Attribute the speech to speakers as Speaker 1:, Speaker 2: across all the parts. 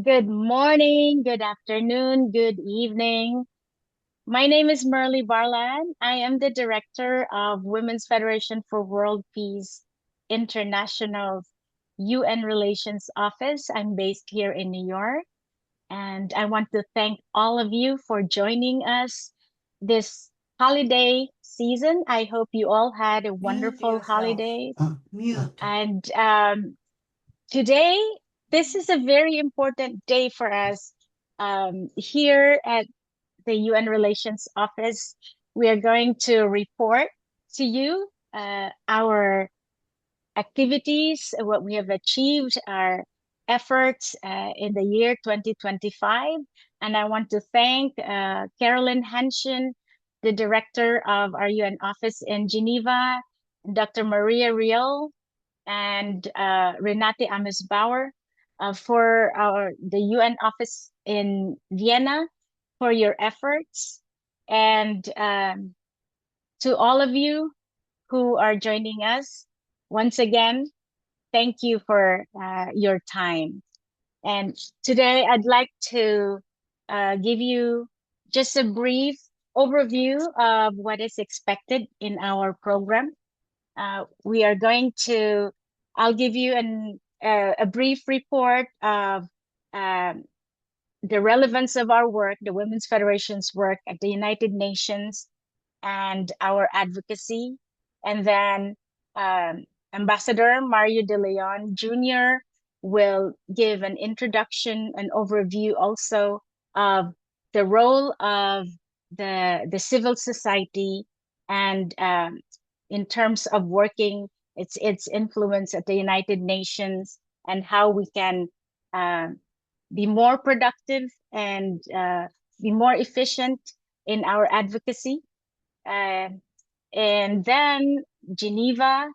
Speaker 1: Good morning, good afternoon, good evening. My name is Merly Barlan. I am the director of Women's Federation for World Peace International UN Relations Office. I'm based here in New York, and I want to thank all of you for joining us this holiday season. I hope you all had a
Speaker 2: Mute
Speaker 1: wonderful
Speaker 2: yourself.
Speaker 1: holiday.
Speaker 2: Mute.
Speaker 1: And today, this is a very important day for us here at the UN Relations Office. We are going to report to you our activities, what we have achieved, our efforts in the year 2025. And I want to thank Carolyn Hanshin, the director of our UN office in Geneva, Dr. Maria Riel, and Renate Amesbauer for the UN office in Vienna for your efforts. And to all of you who are joining us, once again, thank you for your time. And today I'd like to give you just a brief overview of what is expected in our program. We are going to, I'll give you a brief report of um, the relevance of our work, the Women's Federation's work at the United Nations, and our advocacy. And then Ambassador Mario De Leon Jr. will give an introduction, an overview also of the role of the civil society and in terms of working its influence at the United Nations and how we can uh, be more productive and be more efficient in our advocacy. Uh, and then Geneva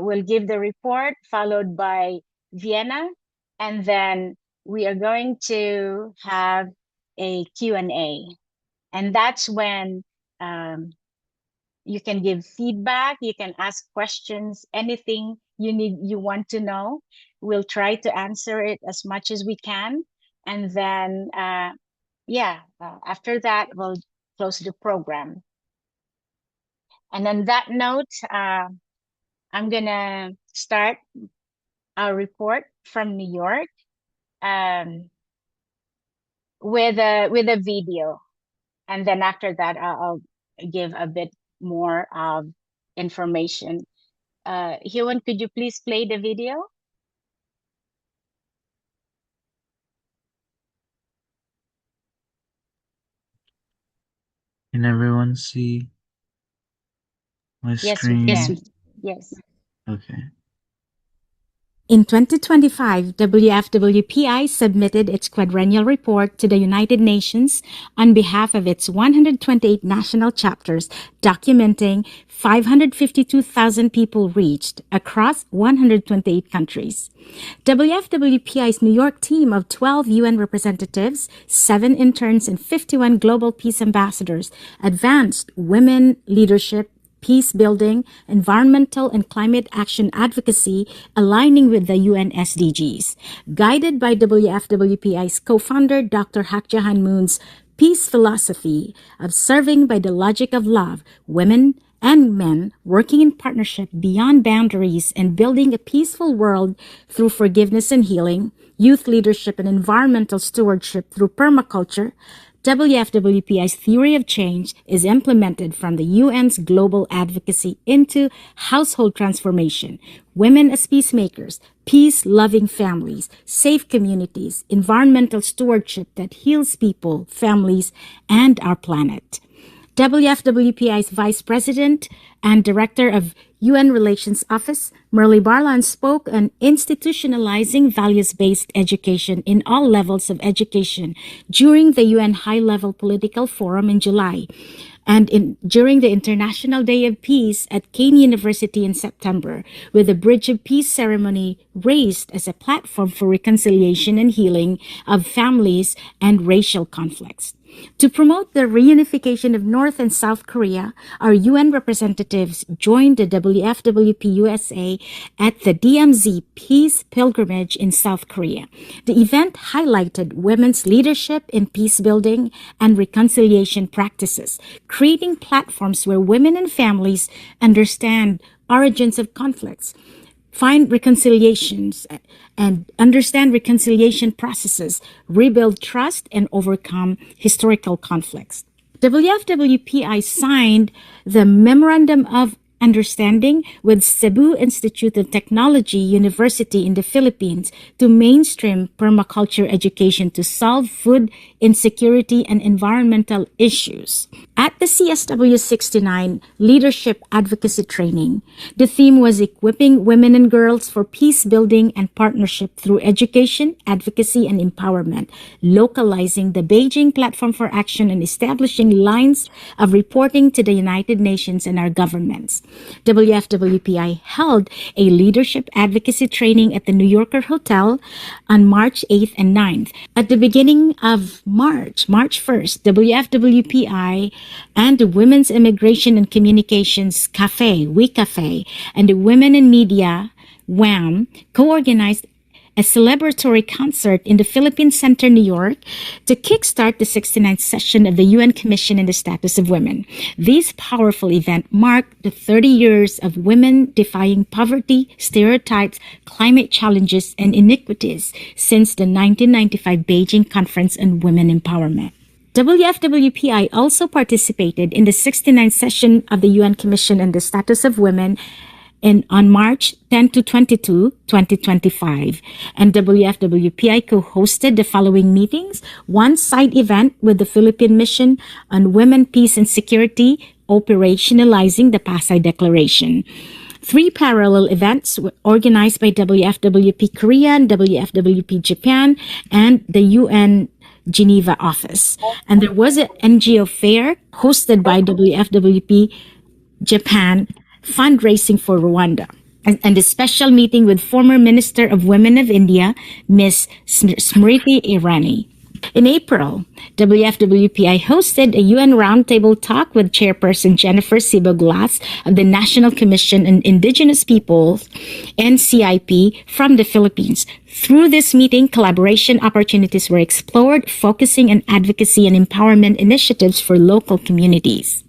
Speaker 1: will give the report, followed by Vienna, and then we are going to have a Q&A. And that's when you can give feedback, you can ask questions, anything you want to know. We'll try to answer it as much as we can. And then, after that, we'll close the program. And on that note, I'm gonna start our report from New York with a video, and then after that, I'll give a bit more of information. Hyun, could you please play the video?
Speaker 3: Can everyone see my
Speaker 1: Yes, we
Speaker 3: screen?
Speaker 1: can. Yes.
Speaker 3: Okay.
Speaker 4: In 2025, WFWPI submitted its quadrennial report to the United Nations on behalf of its 128 national chapters, documenting 552,000 people reached across 128 countries. WFWPI's New York team of 12 UN representatives, 7 interns, and 51 global peace ambassadors advanced women leadership, peace building, environmental and climate action advocacy aligning with the UN SDGs. Guided by WFWPI's co-founder Dr. Hak Jahan Moon's peace philosophy of serving by the logic of love, women and men working in partnership beyond boundaries and building a peaceful world through forgiveness and healing, youth leadership and environmental stewardship through permaculture, WFWPI's theory of change is implemented from the UN's global advocacy into household transformation, women as peacemakers, peace-loving families, safe communities, environmental stewardship that heals people, families, and our planet. WFWPI's Vice President and Director of UN Relations Office, Merle Barlan, spoke on institutionalizing values-based education in all levels of education during the UN High-Level Political Forum in July and during the International Day of Peace at Kean University in September, with the Bridge of Peace ceremony raised as a platform for reconciliation and healing of families and racial conflicts. To promote the reunification of North and South Korea, our UN representatives joined the WFWP USA at the DMZ Peace Pilgrimage in South Korea. The event highlighted women's leadership in peace building and reconciliation practices, creating platforms where women and families understand origins of conflicts, find reconciliations, and understand reconciliation processes, rebuild trust, and overcome historical conflicts. WFWPI signed the Memorandum of Understanding with Cebu Institute of Technology University in the Philippines to mainstream permaculture education to solve food insecurity and environmental issues. At the CSW 69 Leadership Advocacy Training, the theme was equipping women and girls for peace building and partnership through education, advocacy, and empowerment, localizing the Beijing Platform for Action and establishing lines of reporting to the United Nations and our governments. WFWPI held a leadership advocacy training at the New Yorker Hotel on March 8th and 9th. At the beginning of March 1st, WFWPI and the Women's Immigration and Communications Cafe, WeCafe, and the Women in Media, WAM, co-organized a celebratory concert in the Philippine Center, New York, to kickstart the 69th session of the UN Commission on the Status of Women. This powerful event marked the 30 years of women defying poverty, stereotypes, climate challenges, and inequities since the 1995 Beijing Conference on Women Empowerment. WFWPI also participated in the 69th session of the UN Commission on the Status of Women on March 10 to 22, 2025. And WFWPI co-hosted the following meetings: one side event with the Philippine Mission on Women, Peace, and Security, operationalizing the Pasay Declaration. 3 parallel events were organized by WFWP Korea and WFWP Japan and the UN Geneva office. And there was an NGO fair hosted by WFWP Japan, fundraising for Rwanda, and a special meeting with former Minister of Women of India, Ms. Smriti Irani. In April, WFWPI hosted a UN roundtable talk with Chairperson Jennifer Siboglas of the National Commission on Indigenous Peoples, NCIP, from the Philippines. Through this meeting, collaboration opportunities were explored, focusing on advocacy and empowerment initiatives for local communities.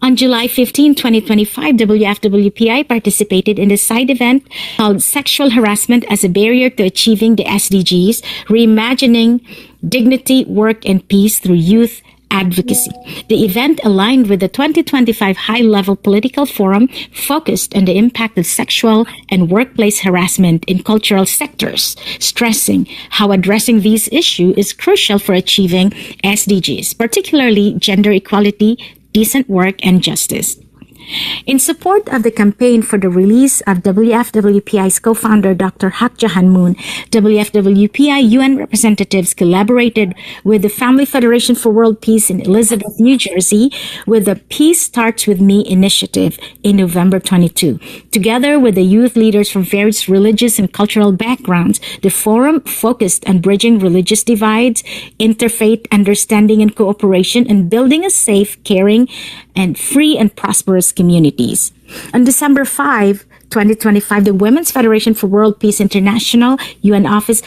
Speaker 4: On July 15, 2025, WFWPI participated in the side event called Sexual Harassment as a Barrier to Achieving the SDGs, Reimagining Dignity, Work, and Peace Through Youth Advocacy. The event aligned with the 2025 High-Level Political Forum focused on the impact of sexual and workplace harassment in cultural sectors, stressing how addressing these issues is crucial for achieving SDGs, particularly gender equality, decent work, and justice. In support of the campaign for the release of WFWPI's co-founder Dr. Hak Jahan Moon, WFWPI UN representatives collaborated with the Family Federation for World Peace in Elizabeth, New Jersey, with the Peace Starts With Me initiative in November 22. Together with the youth leaders from various religious and cultural backgrounds, the forum focused on bridging religious divides, interfaith understanding and cooperation, and building a safe, caring, and free and prosperous communities. On December 5, 2025, the Women's Federation for World Peace International UN office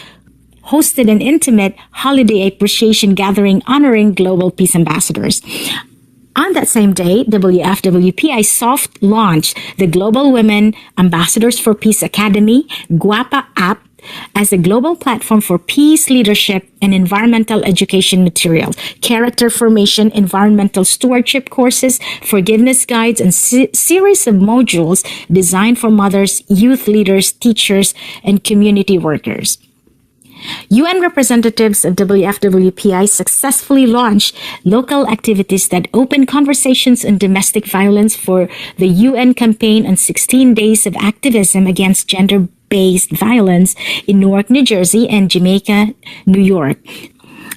Speaker 4: hosted an intimate holiday appreciation gathering honoring global peace ambassadors. On that same day, WFWPI soft launched the Global Women Ambassadors for Peace Academy, GUAPA app, as a global platform for peace leadership and environmental education materials, character formation, environmental stewardship courses, forgiveness guides, and series of modules designed for mothers, youth leaders, teachers, and community workers. UN representatives of WFWPI successfully launched local activities that open conversations on domestic violence for the UN campaign on 16 days of activism against gender-based violence in Newark, New Jersey, and Jamaica, New York.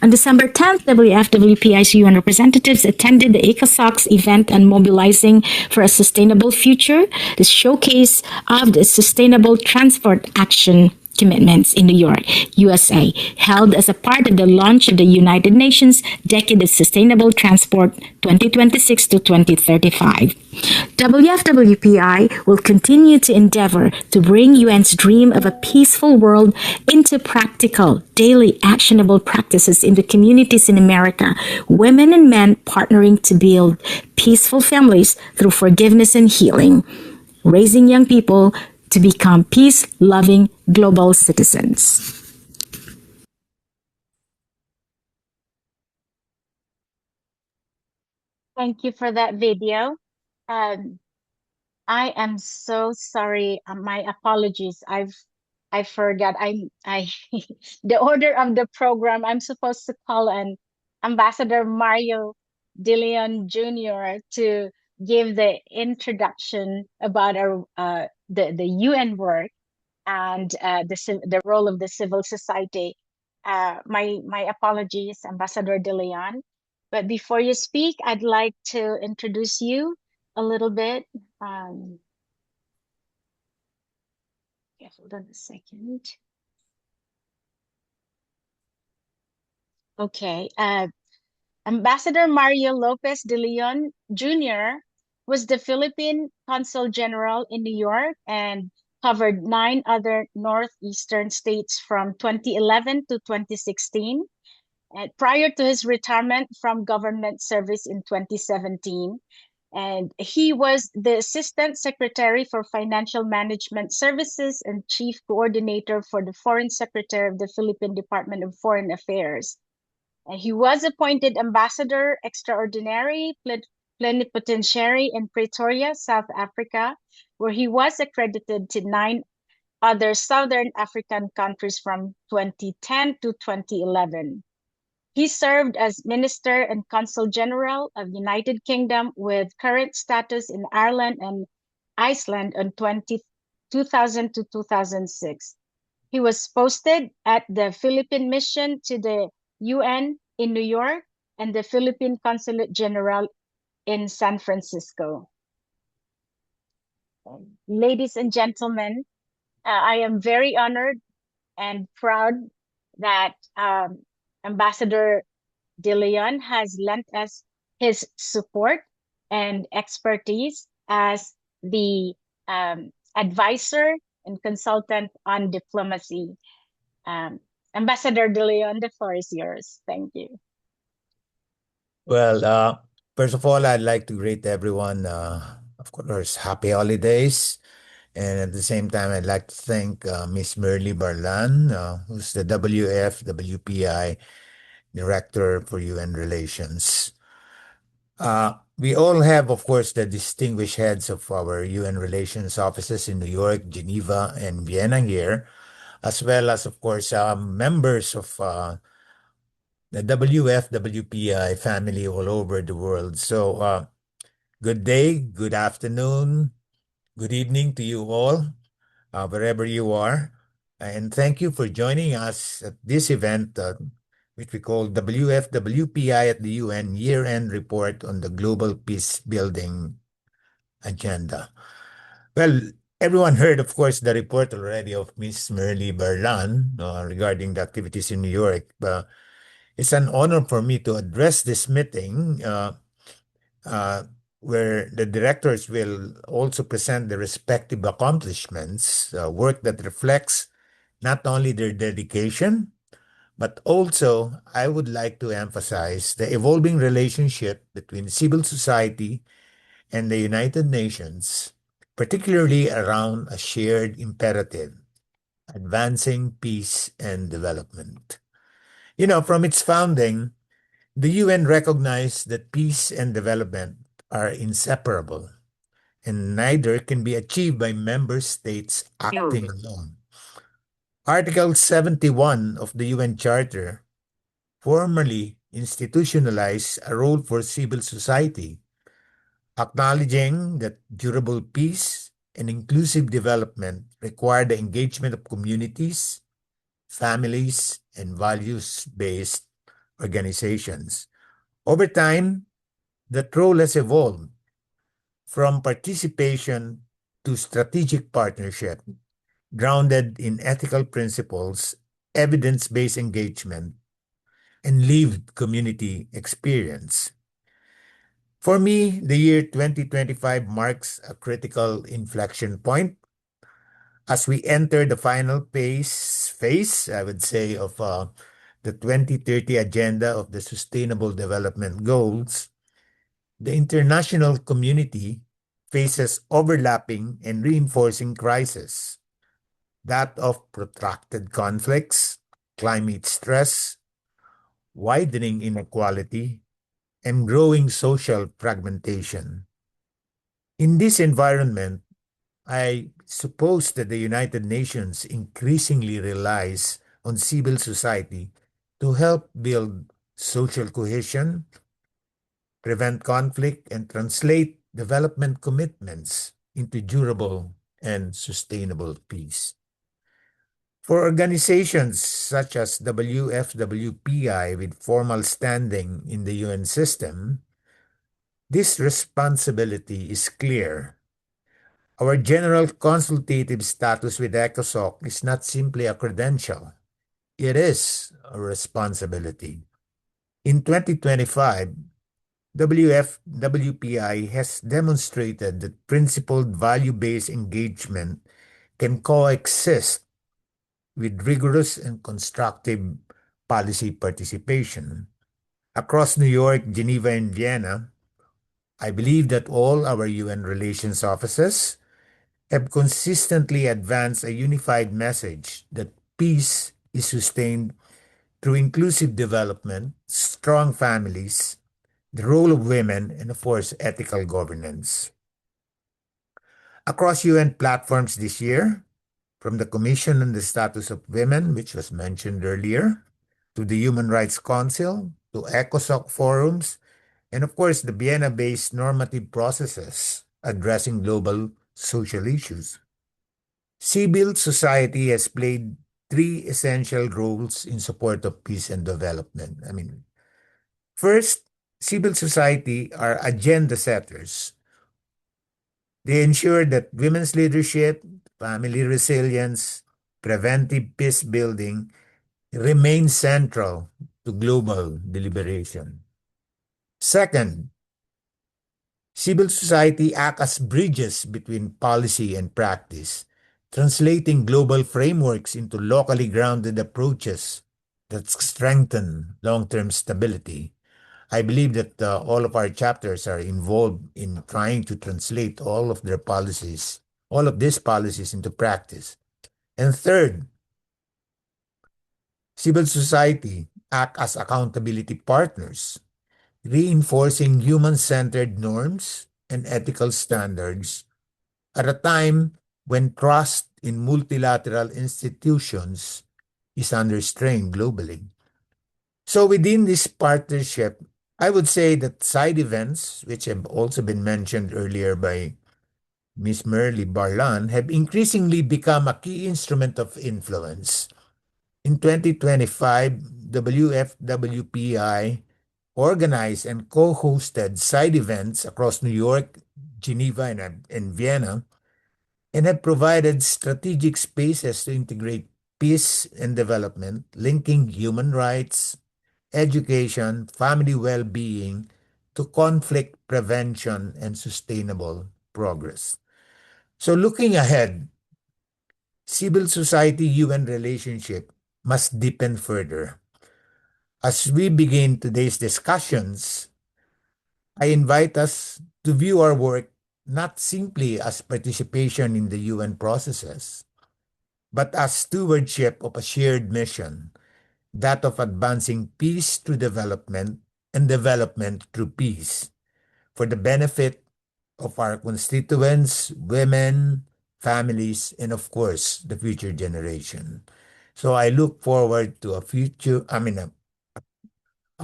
Speaker 4: On December 10th, WFWPI's UN representatives attended the ECOSOC's event on mobilizing for a sustainable future, the showcase of the Sustainable Transport Action Commitments in New York, USA, held as a part of the launch of the United Nations Decade of Sustainable Transport 2026 to 2035. WFWPI will continue to endeavor to bring UN's dream of a peaceful world into practical, daily, actionable practices in the communities in America, women and men partnering to build peaceful families through forgiveness and healing, raising young people to become peace-loving global citizens.
Speaker 1: Thank you for that video. Um, I am so sorry. My apologies. I forgot. I the order of the program. I'm supposed to call on Ambassador Mario De Leon Jr. to give the introduction about our the UN work and the role of the civil society. My apologies, Ambassador De Leon. But before you speak, I'd like to introduce you a little bit. Um, yeah, hold on a second. Okay. Ambassador Mario Lopez de Leon Jr. was the Philippine Consul General in New York and covered 9 other northeastern states from 2011 to 2016. And prior to his retirement from government service in 2017, and he was the Assistant Secretary for Financial Management Services and Chief Coordinator for the Foreign Secretary of the Philippine Department of Foreign Affairs. And he was appointed Ambassador Extraordinary Plenipotentiary in Pretoria, South Africa, where he was accredited to 9 other Southern African countries from 2010 to 2011. He served as Minister and Consul General of United Kingdom with current status in Ireland and Iceland on 2000 to 2006. He was posted at the Philippine Mission to the UN in New York and the Philippine Consulate General in San Francisco. Ladies and gentlemen, I am very honored and proud that Ambassador De Leon has lent us his support and expertise as the advisor and consultant on diplomacy. Ambassador De Leon, the floor is yours. Thank you.
Speaker 2: Well, first of all, I'd like to greet everyone, of course, happy holidays. And at the same time, I'd like to thank Miss Merly Barlan, who's the WFWPI Director for UN Relations. We all have, of course, the distinguished heads of our UN Relations offices in New York, Geneva, and Vienna here, as well as, of course, members of the WFWPI family all over the world. So, good day, good afternoon, good evening to you all, wherever you are. And thank you for joining us at this event, which we call WFWPI at the UN Year-End Report on the Global Peace Building Agenda. Well, everyone heard, of course, the report already of Ms. Merly Berlan regarding the activities in New York. It's an honor for me to address this meeting where the directors will also present the respective accomplishments, work that reflects not only their dedication, but also I would like to emphasize the evolving relationship between civil society and the United Nations, particularly around a shared imperative, advancing peace and development. You know, from its founding, the UN recognized that peace and development are inseparable, and neither can be achieved by member states acting alone. Article 71 of the UN Charter formally institutionalized a role for civil society, acknowledging that durable peace and inclusive development require the engagement of communities, families, and values-based organizations. Over time, that role has evolved from participation to strategic partnership, grounded in ethical principles, evidence-based engagement, and lived community experience. For me, the year 2025 marks a critical inflection point as we enter the final phase, I would say, of the 2030 agenda of the Sustainable Development Goals. The international community faces overlapping and reinforcing crises, that of protracted conflicts, climate stress, widening inequality, and growing social fragmentation. In this environment, I suppose that the United Nations increasingly relies on civil society to help build social cohesion, prevent conflict, and translate development commitments into durable and sustainable peace. For organizations such as WFWPI with formal standing in the UN system, this responsibility is clear. Our general consultative status with ECOSOC is not simply a credential, it is a responsibility. In 2025, WFWPI has demonstrated that principled value-based engagement can coexist with rigorous and constructive policy participation. Across New York, Geneva, and Vienna, I believe that all our UN relations offices have consistently advanced a unified message that peace is sustained through inclusive development, strong families, the role of women, and of course, ethical governance. Across UN platforms this year, from the Commission on the Status of Women, which was mentioned earlier, to the Human Rights Council, to ECOSOC forums, and of course, the Vienna-based normative processes addressing global social issues. Civil society has played three essential roles in support of peace and development. First, civil society are agenda setters. They ensure that women's leadership, family resilience, preventive peace building remain central to global deliberation. Second, civil society act as bridges between policy and practice, translating global frameworks into locally grounded approaches that strengthen long-term stability. I believe that all of our chapters are involved in trying to translate all of these policies into practice. And third, civil society act as accountability partners, reinforcing human-centered norms and ethical standards at a time when trust in multilateral institutions is under strain globally. So within this partnership, I would say that side events, which have also been mentioned earlier by Ms. Merle Barlan, have increasingly become a key instrument of influence. In 2025, WFWPI organized and co-hosted side events across New York, Geneva, and Vienna, and have provided strategic spaces to integrate peace and development, linking human rights, education, family well-being to conflict prevention and sustainable progress. So looking ahead, civil society UN relationship must deepen further. As we begin today's discussions, I invite us to view our work not simply as participation in the UN processes, but as stewardship of a shared mission, that of advancing peace through development and development through peace for the benefit of our constituents, women, families, and of course, the future generation. So I look forward to a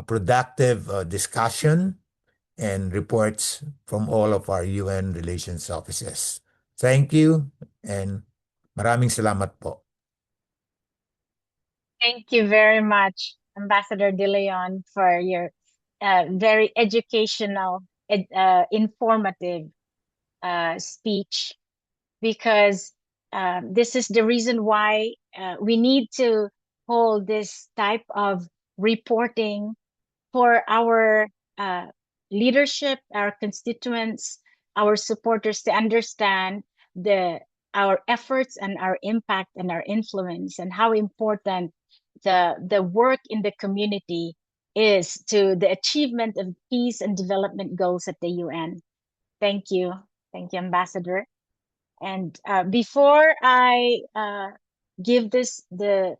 Speaker 2: productive discussion and reports from all of our UN relations offices. Thank you and maraming salamat po.
Speaker 1: Thank you very much, Ambassador De Leon, for your very educational, informative speech. Because This is the reason why we need to hold this type of reporting for our leadership, our constituents, our supporters to understand our efforts and our impact and our influence and how important the work in the community is to the achievement of peace and development goals at the UN. Thank you. Thank you, Ambassador. And before I give this to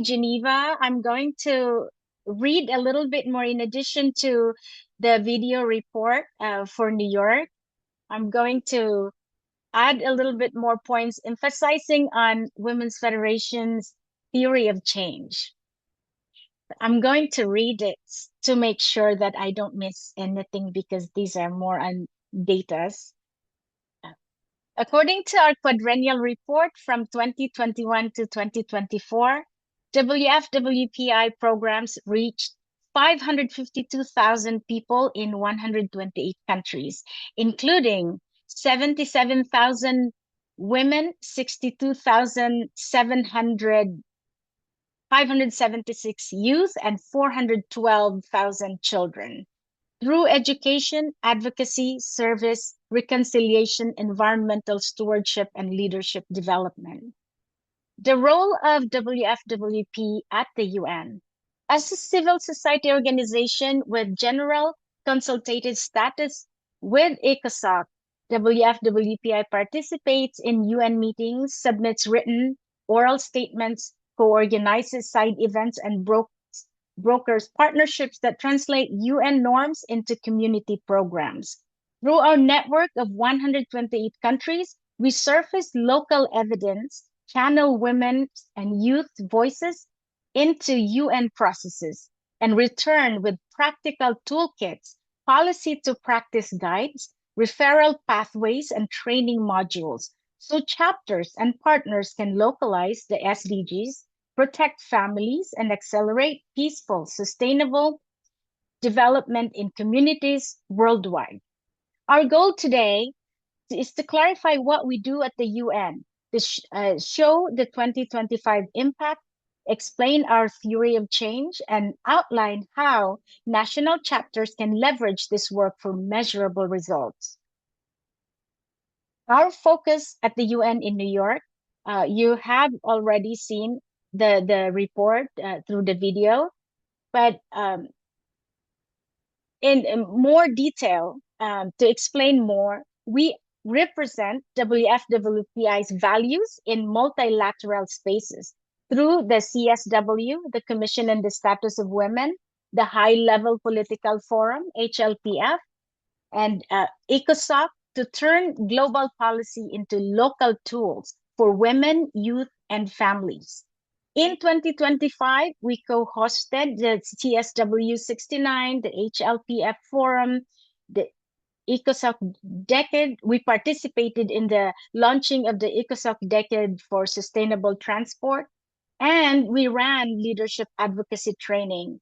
Speaker 1: Geneva, I'm going to read a little bit more in addition to the video report for New York. I'm going to add a little bit more points emphasizing on Women's Federation's theory of change. I'm going to read it to make sure that I don't miss anything because these are more on datas. According to our quadrennial report from 2021 to 2024, WFWPI programs reached 552,000 people in 128 countries, including 77,000 women, 576 youth, and 412,000 children. Through education, advocacy, service, reconciliation, environmental stewardship, and leadership development. The role of WFWP at the UN. As a civil society organization with general consultative status with ECOSOC, WFWPI participates in UN meetings, submits written, oral statements, co-organizes side events, and brokers partnerships that translate UN norms into community programs. Through our network of 128 countries, we surface local evidence, channel women and youth voices into UN processes, and return with practical toolkits, policy to practice guides, referral pathways, and training modules so chapters and partners can localize the SDGs, protect families, and accelerate peaceful, sustainable development in communities worldwide. Our goal today is to clarify what we do at the UN, to show the 2025 impact, explain our theory of change, and outline how national chapters can leverage this work for measurable results. Our focus at the UN in New York, you have already seen the report through the video, but in more detail, to explain more, we represent WFWPI's values in multilateral spaces through the CSW, the Commission on the Status of Women, the High Level Political Forum, HLPF, and ECOSOC to turn global policy into local tools for women, youth, and families. In 2025, we co-hosted the CSW 69, the HLPF Forum, the ECOSOC Decade. We participated in the launching of the ECOSOC Decade for Sustainable Transport, and we ran leadership advocacy training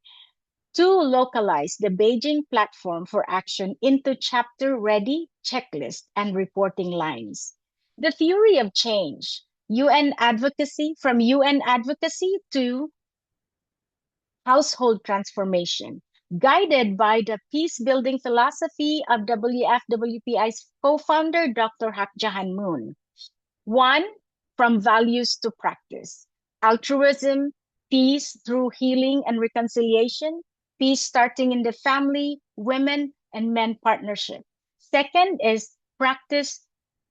Speaker 1: to localize the Beijing platform for action into chapter-ready checklist and reporting lines. The theory of change, UN advocacy, from UN advocacy to household transformation, guided by the peace-building philosophy of WFWPI's co-founder, Dr. Hak Jahan Moon. One, from values to practice. Altruism, peace through healing and reconciliation, peace starting in the family, women, and men partnership. Second is practice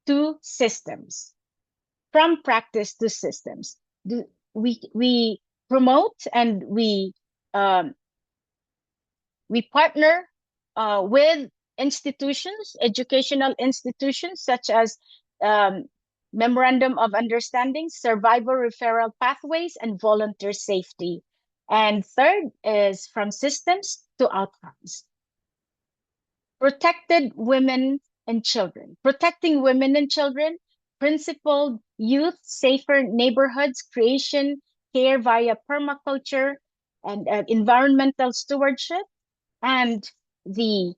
Speaker 1: to systems. From practice to systems. We promote and we partner with institutions, educational institutions such as Memorandum of Understanding, survivor referral pathways, and volunteer safety. And third is from systems to outcomes. Protected women and children. Protecting women and children, principled youth, safer neighborhoods, creation, care via permaculture, and environmental stewardship, and the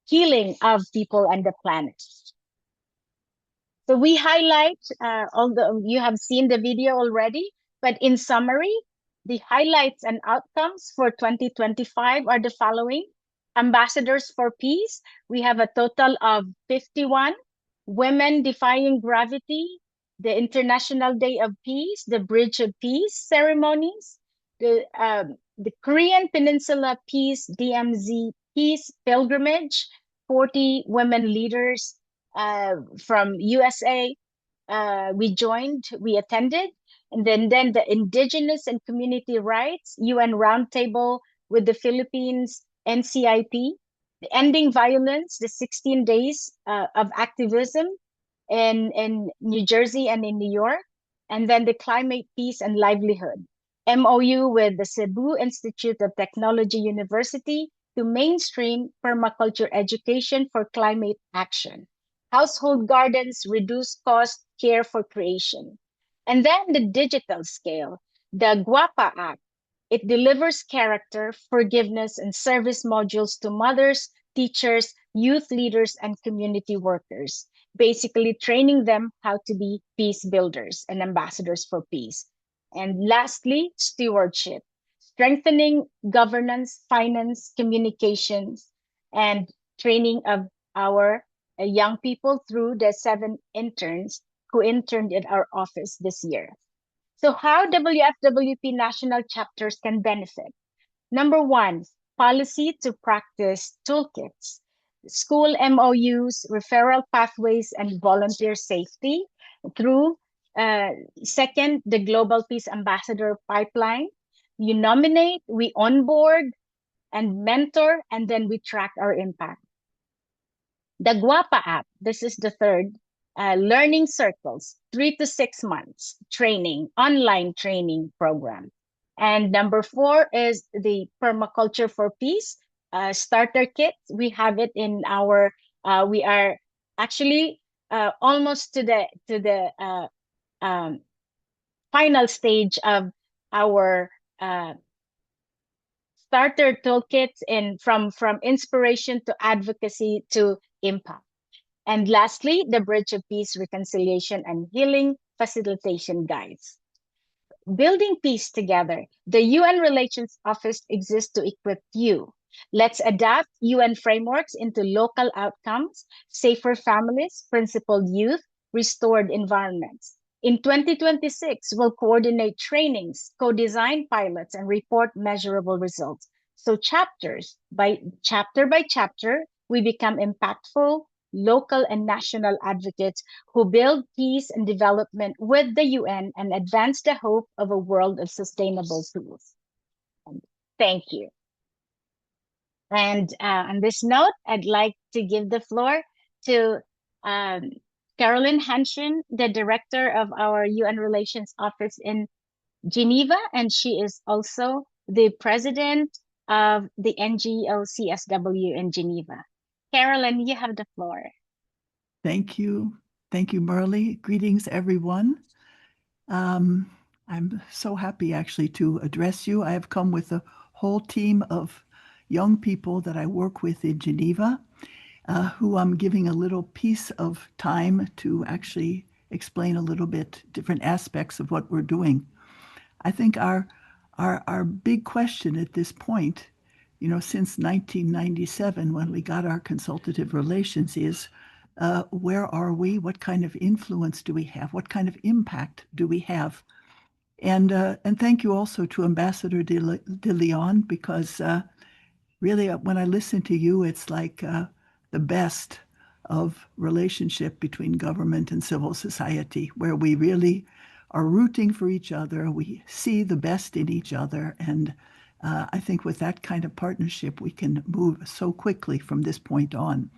Speaker 1: healing of people and the planet. So we highlight, although you have seen the video already, but in summary, the highlights and outcomes for 2025 are the following. Ambassadors for Peace, we have a total of 51. Women Defying Gravity, the International Day of Peace, the Bridge of Peace ceremonies, the Korean Peninsula Peace, DMZ Peace Pilgrimage, 40 women leaders from USA. We attended. And then the Indigenous and Community Rights UN Roundtable with the Philippines NCIP, the Ending Violence, the 16 days of activism in New Jersey and in New York, and then the Climate Peace and Livelihood, MOU with the Cebu Institute of Technology University to mainstream permaculture education for climate action. Household gardens reduce cost, care for creation. And then the digital scale, the Guapa app. It delivers character, forgiveness, and service modules to mothers, teachers, youth leaders, and community workers, basically training them how to be peace builders and ambassadors for peace. And lastly, stewardship, strengthening governance, finance, communications, and training of our young people through the 7 interns who interned in our office this year. So how WFWP national chapters can benefit? Number one, policy to practice toolkits, school MOUs, referral pathways, and volunteer safety through, second, the Global Peace Ambassador pipeline. You nominate, we onboard and mentor, and then we track our impact. The Guapa app, this is the third, learning circles, 3 to 6 months training, online training program. And number 4 is the Permaculture for Peace starter kit. We have it in our, we are actually almost to the final stage of our starter toolkits from inspiration to advocacy to impact. And lastly, the Bridge of Peace, Reconciliation, and Healing Facilitation Guides. Building peace together. The UN Relations Office exists to equip you. Let's adapt UN frameworks into local outcomes, safer families, principled youth, restored environments. In 2026, we'll coordinate trainings, co-design pilots, and report measurable results. So chapter by chapter, we become impactful, local and national advocates who build peace and development with the UN and advance the hope of a world of sustainable peace. Thank you. And on this note, I'd like to give the floor to Carolyn Hanshin, the director of our UN Relations Office in Geneva, and she is also the president of the NGO CSW in Geneva. Carolyn, you have the floor.
Speaker 5: Thank you. Thank you, Marley. Greetings, everyone. I'm so happy actually to address you. I have come with a whole team of young people that I work with in Geneva, who I'm giving a little piece of time to actually explain a little bit different aspects of what we're doing. I think our big question at this point, since 1997 when we got our consultative relations is, where are we? What kind of influence do we have? What kind of impact do we have? And thank you also to Ambassador de Leon, because really when I listen to you, it's like the best of relationship between government and civil society, where we really are rooting for each other. We see the best in each other. And I think with that kind of partnership, we can move so quickly from this point on.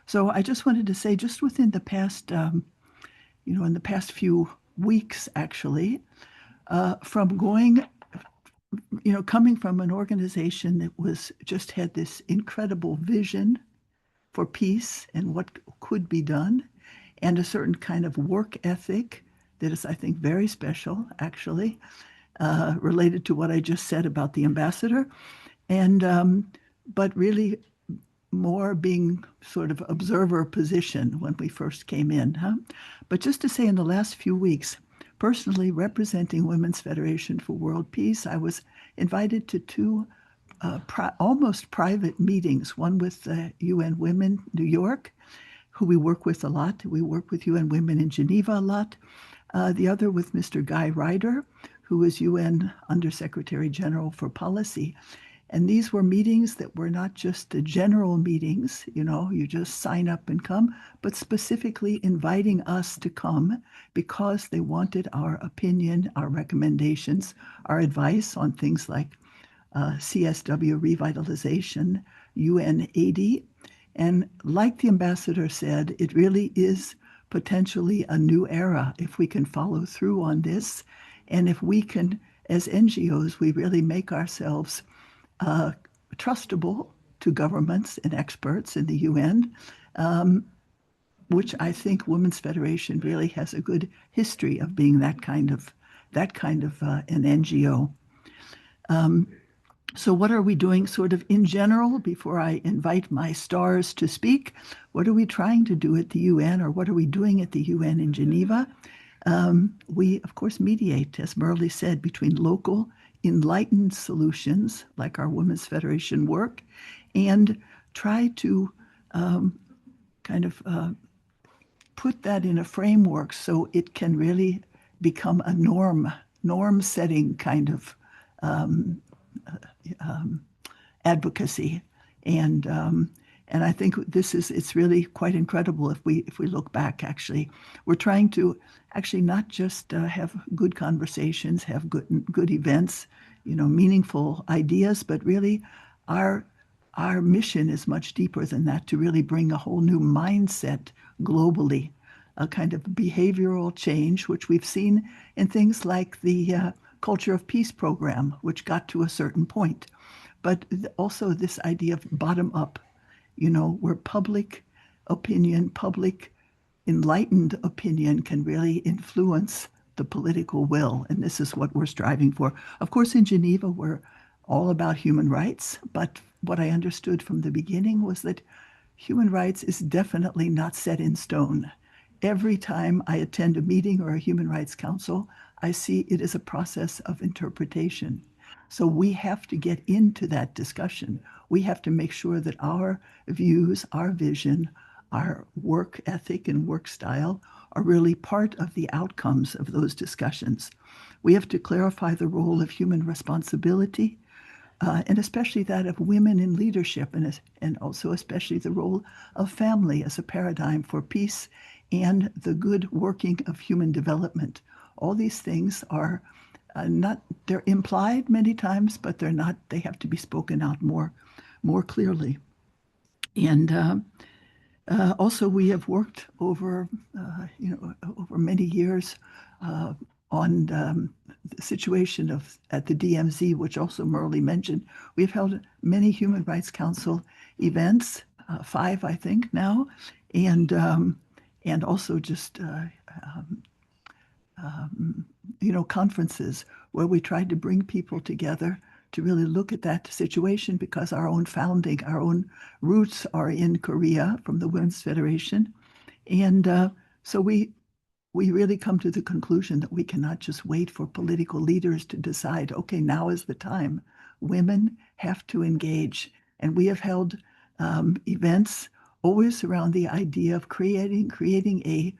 Speaker 5: So I just wanted to say, just within the past, in the past few weeks, actually, from going, coming from an organization that was just had this incredible vision for peace and what could be done, and a certain kind of work ethic that is, I think, very special, actually, related to what I just said about the ambassador. And but really more being sort of observer position when we first came in, huh? But just to say, in the last few weeks, personally representing Women's Federation for World Peace, I was invited to two almost private meetings, one with UN Women New York, who we work with a lot. We work with UN Women in Geneva a lot. The other with Mr. Guy Ryder, who is UN Undersecretary General for Policy. And these were meetings that were not just the general meetings, you just sign up and come, but specifically inviting us to come because they wanted our opinion, our recommendations, our advice on things like CSW revitalization, UN 80. And like the ambassador said, it really is potentially a new era if we can follow through on this. And if we can, as NGOs, we really make ourselves trustable to governments and experts in the UN, which I think Women's Federation really has a good history of being that kind of an NGO. So what are we doing sort of in general before I invite my stars to speak? What are we trying to do at the UN, or what are we doing at the UN in Geneva? We, of course, mediate, as Merle said, between local enlightened solutions like our Women's Federation work and try to put that in a framework so it can really become a norm-setting kind of advocacy. And I think it's really quite incredible if we look back. Actually, we're trying to not just have good conversations, have good events, meaningful ideas, but really our mission is much deeper than that, to really bring a whole new mindset globally, a kind of behavioral change, which we've seen in things like the Culture of Peace program, which got to a certain point. But also this idea of bottom up, where public opinion, public enlightened opinion can really influence the political will. And this is what we're striving for. Of course, in Geneva, we're all about human rights. But what I understood from the beginning was that human rights is definitely not set in stone. Every time I attend a meeting or a Human Rights Council, I see it as a process of interpretation. So we have to get into that discussion. We have to make sure that our views, our vision, our work ethic and work style are really part of the outcomes of those discussions. We have to clarify the role of human responsibility, and especially that of women in leadership, and also especially the role of family as a paradigm for peace and the good working of human development. All these things are they're implied many times, but they're not, they have to be spoken out more clearly. And also we have worked over many years on the situation at the DMZ, which also Merle mentioned. We've held many Human Rights Council events, 5, I think now, and also just conferences where we tried to bring people together to really look at that situation, because our own roots are in Korea from the Women's Federation. And so we really come to the conclusion that we cannot just wait for political leaders to decide, okay, now is the time. Women have to engage. And we have held events always around the idea of creating a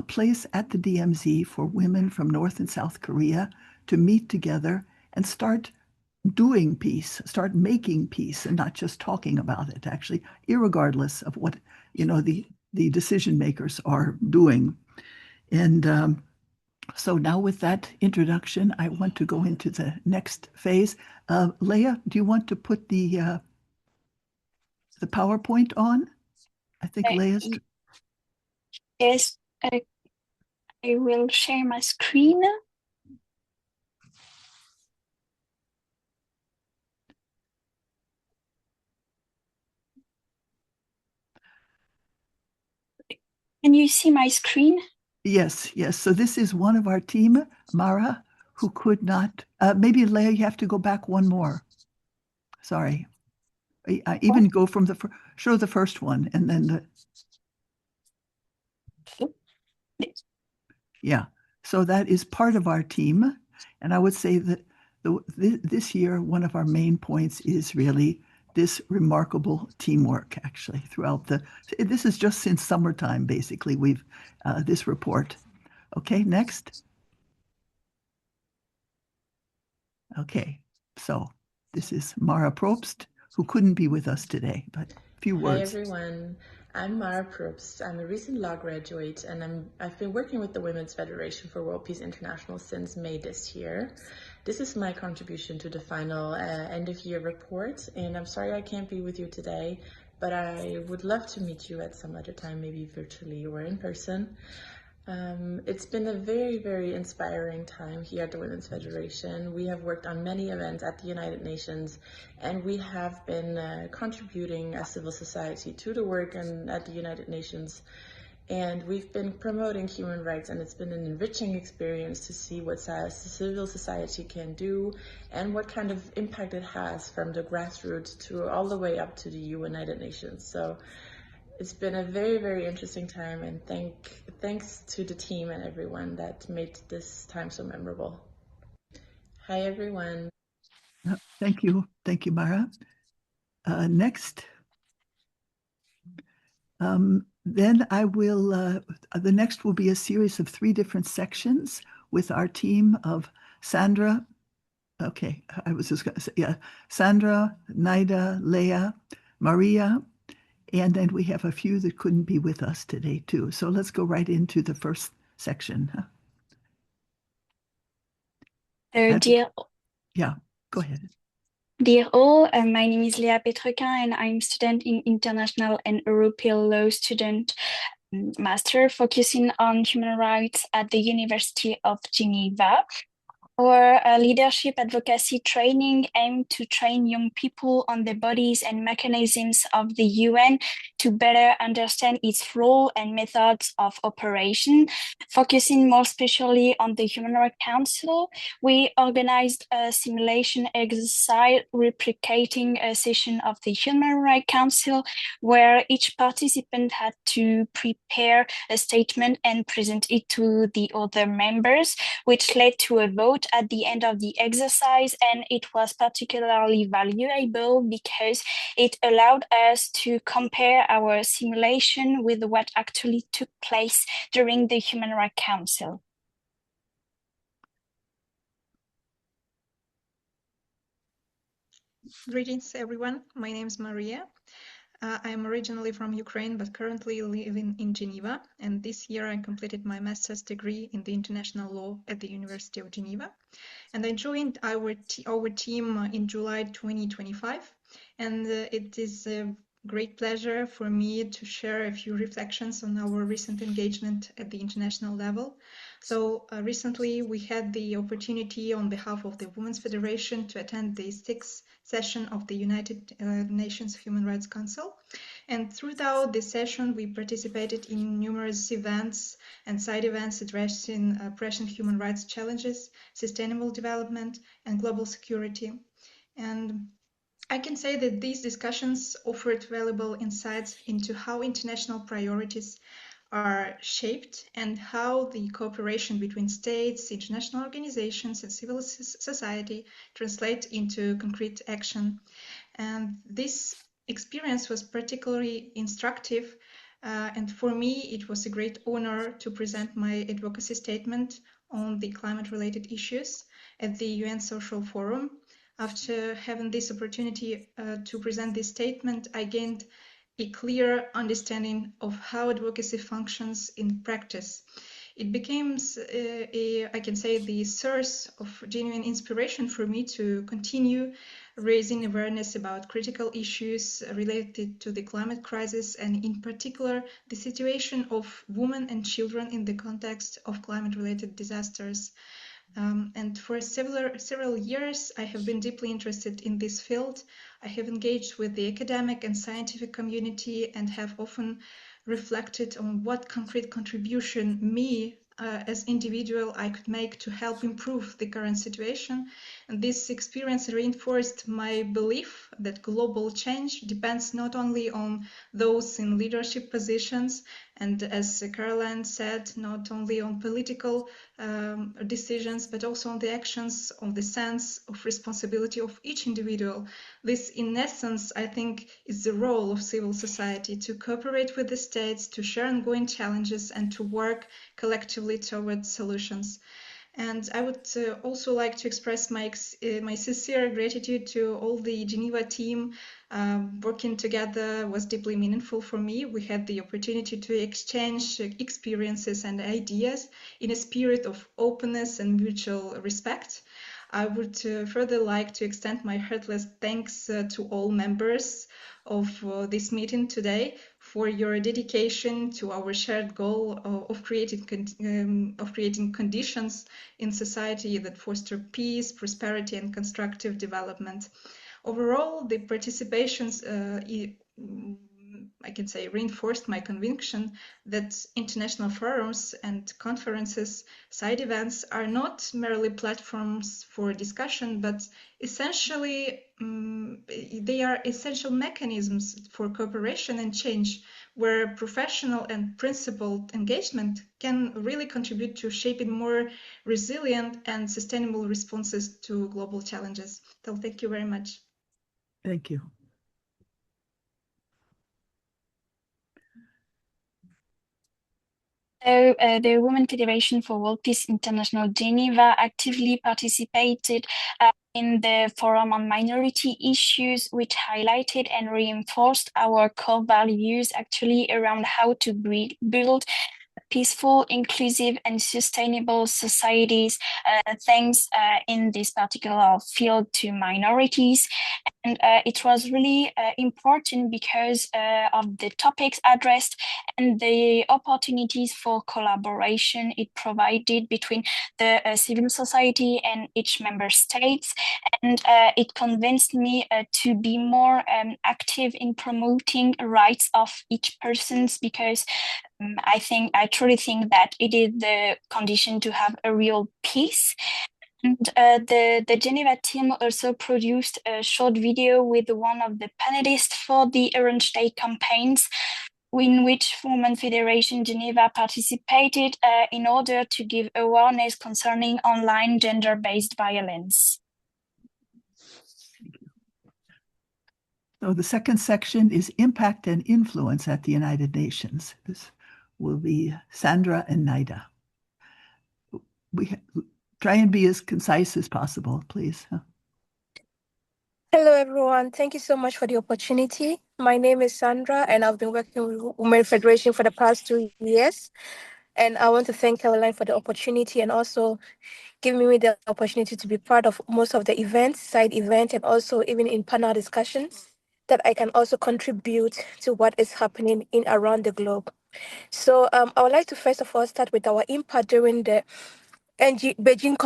Speaker 5: place at the DMZ for women from North and South Korea to meet together and start doing peace, start making peace, and not just talking about it, actually, irregardless of what the decision makers are doing. And so now with that introduction, I want to go into the next phase. Leah, do you want to put the PowerPoint on? I think Leah's...
Speaker 6: Yes, I will share my screen. Can you see my screen?
Speaker 5: Yes. So this is one of our team, Mara, who could not. Maybe Leah, you have to go back one more. Sorry. I even go from show the first one and then yeah. So that is part of our team. And I would say that this year, one of our main points is really this remarkable teamwork, actually, throughout this is just since summertime, basically, we've this report. Okay, next. Okay, so this is Mara Probst, who couldn't be with us today, but a few words.
Speaker 7: Hi everyone, I'm Mara Probst. I'm a recent law graduate and I've been working with the Women's Federation for World Peace International since May this year. This is my contribution to the final end of year report, and I'm sorry I can't be with you today, but I would love to meet you at some other time, maybe virtually or in person. It's been a very, very inspiring time here at the Women's Federation. We have worked on many events at the United Nations, and we have been contributing as civil society to the work at the United Nations. And we've been promoting human rights, and it's been an enriching experience to see what civil society can do and what kind of impact it has from the grassroots to all the way up to the United Nations. So it's been a very, very interesting time, and thanks to the team and everyone that made this time so memorable. Hi, everyone.
Speaker 5: Thank you. Thank you, Mara. Next. Then I will, the next will be a series of 3 different sections with our team of Sandra. Okay, I was just going to say, yeah, Sandra, Naida, Leah, Maria, and then we have a few that couldn't be with us today too. So let's go right into the first section.
Speaker 6: Dear,
Speaker 5: yeah, go ahead.
Speaker 6: Dear all, my name is Leah Petrequin and I'm student in International and European Law student master focusing on human rights at the University of Geneva. Our leadership advocacy training aimed to train young people on the bodies and mechanisms of the UN to better understand its role and methods of operation. Focusing more specially on the Human Rights Council, we organized a simulation exercise replicating a session of the Human Rights Council where each participant had to prepare a statement and present it to the other members, which led to a vote at the end of the exercise, and it was particularly valuable because it allowed us to compare our simulation with what actually took place during the Human Rights Council.
Speaker 8: Greetings, everyone. My name is Maria. I am originally from Ukraine, but currently living in Geneva. And this year I completed my master's degree in the international law at the University of Geneva. And I joined our team in July 2025. And it is a great pleasure for me to share a few reflections on our recent engagement at the international level. So recently we had the opportunity on behalf of the Women's Federation to attend the 6th session of the United Nations Human Rights Council. And throughout this session, we participated in numerous events and side events addressing pressing human rights challenges, sustainable development, and global security. And I can say that these discussions offered valuable insights into how international priorities are shaped and how the cooperation between states, international organizations, and civil society translate into concrete action. And this experience was particularly instructive, and for me it was a great honor to present my advocacy statement on the climate-related issues at the UN Social Forum. After having this opportunity to present this statement, I gained a clear understanding of how advocacy functions in practice. It became, I can say, the source of genuine inspiration for me to continue raising awareness about critical issues related to the climate crisis, and in particular, the situation of women and children in the context of climate-related disasters. And for several years, I have been deeply interested in this field. I have engaged with the academic and scientific community and have often reflected on what concrete contribution me as individual I could make to help improve the current situation. And this experience reinforced my belief that global change depends not only on those in leadership positions, and as Caroline said, not only on political decisions, but also on the actions, on the sense of responsibility of each individual. This, in essence, I think, is the role of civil society: to cooperate with the states, to share ongoing challenges, and to work collectively towards solutions. And I would also like to express my sincere gratitude to all the Geneva team. Working together was deeply meaningful for me. We had the opportunity to exchange experiences and ideas in a spirit of openness and mutual respect. I would further like to extend my heartless thanks to all members of this meeting today for your dedication to our shared goal of creating conditions in society that foster peace, prosperity, and constructive development. Overall, the participations I can say reinforced my conviction that international forums and conferences, side events, are not merely platforms for discussion, but essentially they are essential mechanisms for cooperation and change, where professional and principled engagement can really contribute to shaping more resilient and sustainable responses to global challenges. So thank you very much.
Speaker 5: Thank you.
Speaker 6: So, the Women Federation for World Peace International Geneva actively participated in the Forum on Minority Issues, which highlighted and reinforced our core values actually around how to build peaceful, inclusive, and sustainable societies, thanks in this particular field to minorities. And it was really important because of the topics addressed and the opportunities for collaboration it provided between the civil society and each member states. And it convinced me to be more active in promoting rights of each persons, because I truly think that it is the condition to have a real peace. And the Geneva team also produced a short video with one of the panelists for the Orange Day campaigns, in which Women Federation Geneva participated in order to give awareness concerning online gender-based violence.
Speaker 5: So the second section is impact and influence at the United Nations. This will be Sandra and Naida. Try and be as concise as possible, please.
Speaker 9: Hello, everyone. Thank you so much for the opportunity. My name is Sandra, and I've been working with Women Federation for the past 2 years. And I want to thank Caroline for the opportunity and also giving me the opportunity to be part of most of the events, side events, and also even in panel discussions, that I can also contribute to what is happening in around the globe. So I would like to first of all start with our impact during the Beijing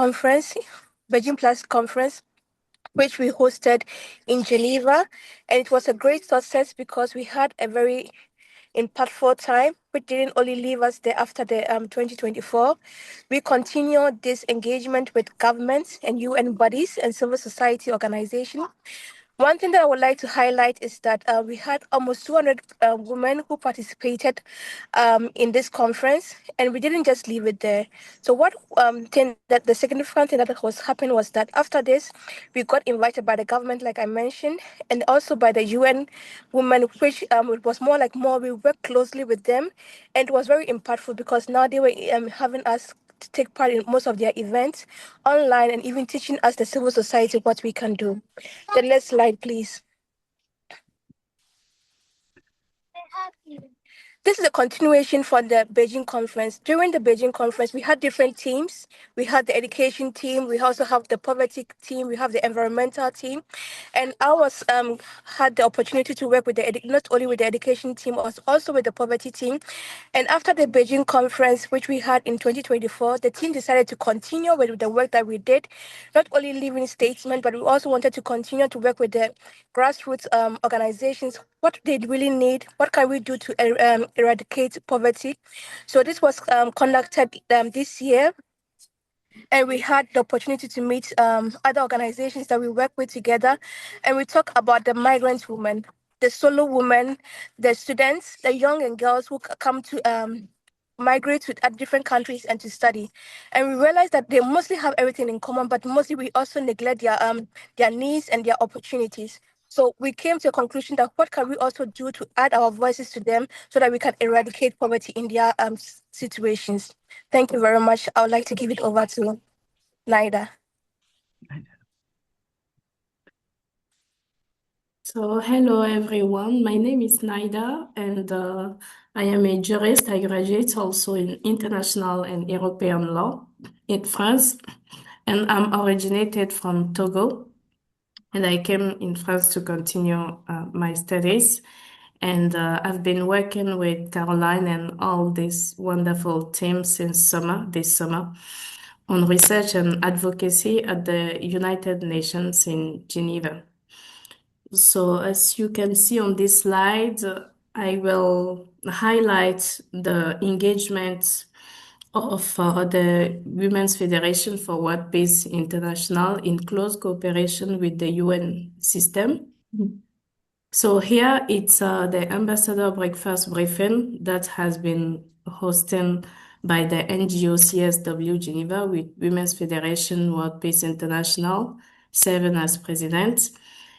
Speaker 9: Plus conference, which we hosted in Geneva. And it was a great success because we had a very impactful time, which didn't only leave us there after the 2024. We continued this engagement with governments and UN bodies and civil society organizations. One thing that I would like to highlight is that we had almost 200 women who participated in this conference, and we didn't just leave it there. So the significant thing that was happening was that after this, we got invited by the government, like I mentioned, and also by the UN women, which it was we worked closely with them, and it was very impactful because now they were having us to take part in most of their events online and even teaching us, the civil society, what we can do. The next slide, please. This is a continuation from the Beijing conference. During the Beijing conference, we had different teams. We had the education team. We also have the poverty team. We have the environmental team. And I had the opportunity to work with not only with the education team, also with the poverty team. And after the Beijing conference, which we had in 2024, the team decided to continue with the work that we did, not only leaving statements, but we also wanted to continue to work with the grassroots organizations, what they really need, what can we do to eradicate poverty. So this was conducted this year, and we had the opportunity to meet other organizations that we work with together, and we talk about the migrant women, the solo women, the students, the young and girls who come to migrate to different countries and to study. And we realize that they mostly have everything in common, but mostly we also neglect their needs and their opportunities. So we came to a conclusion that what can we also do to add our voices to them so that we can eradicate poverty in their situations. Thank you very much. I would like to give it over to Naida.
Speaker 10: So, hello everyone. My name is Naida, and I am a jurist. I graduate also in international and European law in France, and I'm originated from Togo, and I came in France to continue my studies. And I've been working with Caroline and all this wonderful team since this summer, on research and advocacy at the United Nations in Geneva. So as you can see on this slide, I will highlight the engagement of the Women's Federation for World Peace International in close cooperation with the UN system. So here it's the Ambassador Breakfast Briefing that has been hosted by the NGO CSW Geneva with Women's Federation World Peace International, serving as president.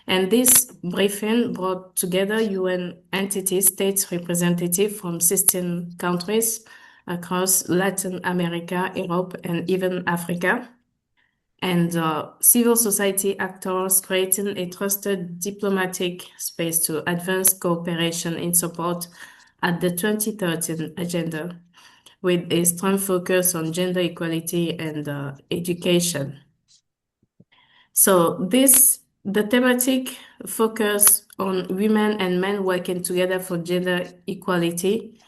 Speaker 10: And this briefing brought together UN entities, states representatives from 16 countries across Latin America, Europe, and even Africa, and civil society actors, creating a trusted diplomatic space to advance cooperation in support at the 2030 agenda, with a strong focus on gender equality and education. So the thematic focus on women and men working together for gender equality,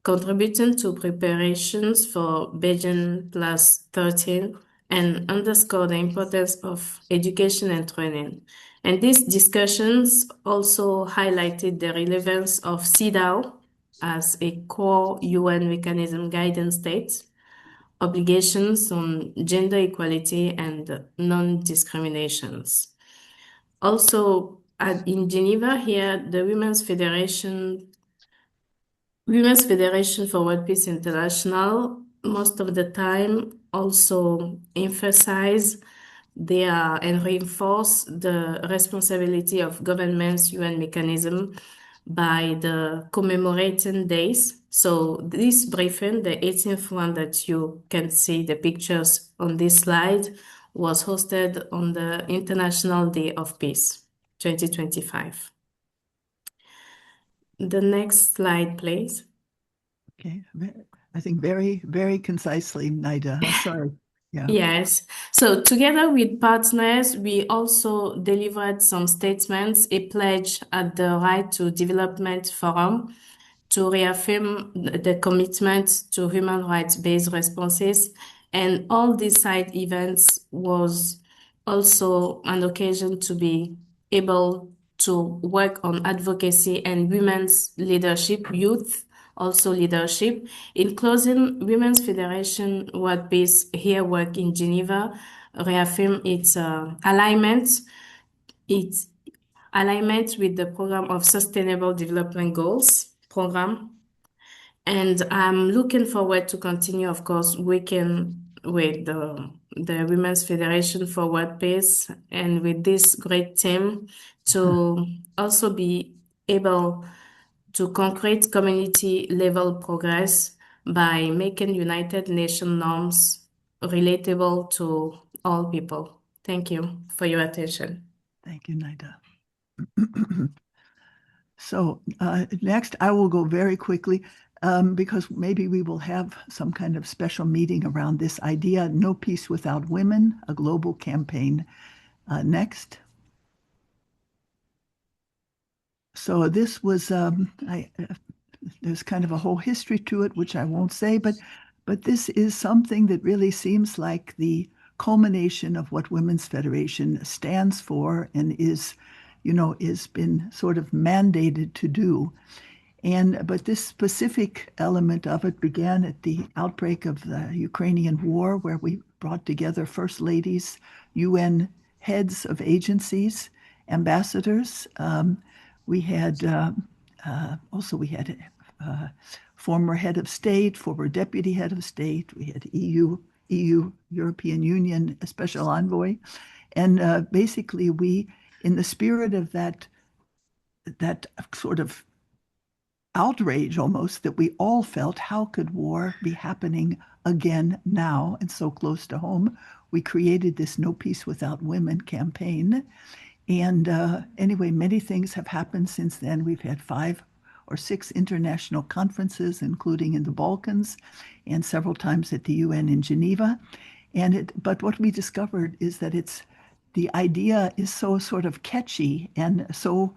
Speaker 10: contributing to preparations for Beijing Plus 13, and underscore the importance of education and training. And these discussions also highlighted the relevance of CEDAW as a core UN mechanism guiding states, obligations on gender equality and non-discriminations. Also, in Geneva here, the Women's Federation for World Peace International most of the time also emphasize and reinforce the responsibility of governments UN mechanism by the commemorating days. So this briefing, the 18th one that you can see the pictures on this slide, was hosted on the International Day of Peace, 2025. The next slide, please.
Speaker 5: Okay, I think very, very concisely, Naida. I'm sorry. Yeah.
Speaker 10: Yes. So together with partners, we also delivered some statements, a pledge at the Right to Development Forum to reaffirm the commitment to human rights-based responses. And all these side events was also an occasion to be able to work on advocacy and women's leadership, youth also leadership. In closing, Women's Federation World Peace here work in Geneva reaffirm its alignment with the Program of Sustainable Development Goals program. And I'm looking forward to continue, of course, working with the Women's Federation for World Peace and with this great team to also be able to concrete community level progress by making United Nations norms relatable to all people. Thank you for your attention.
Speaker 5: Thank you, Naida. So next, I will go very quickly because maybe we will have some kind of special meeting around this idea, No Peace Without Women, a global campaign. Next. So this was, there's kind of a whole history to it, which I won't say, but this is something that really seems like the culmination of what Women's Federation stands for and is been sort of mandated to do. But this specific element of it began at the outbreak of the Ukrainian war, where we brought together first ladies, UN heads of agencies, ambassadors. We had also we had former head of state, former deputy head of state. We had European Union special envoy, and basically we, in the spirit of that sort of outrage almost that we all felt, how could war be happening again now and so close to home? We created this No Peace Without Women campaign. And anyway, many things have happened since then. We've had 5 or 6 international conferences, including in the Balkans and several times at the UN in Geneva. But what we discovered is that the idea is so sort of catchy and so,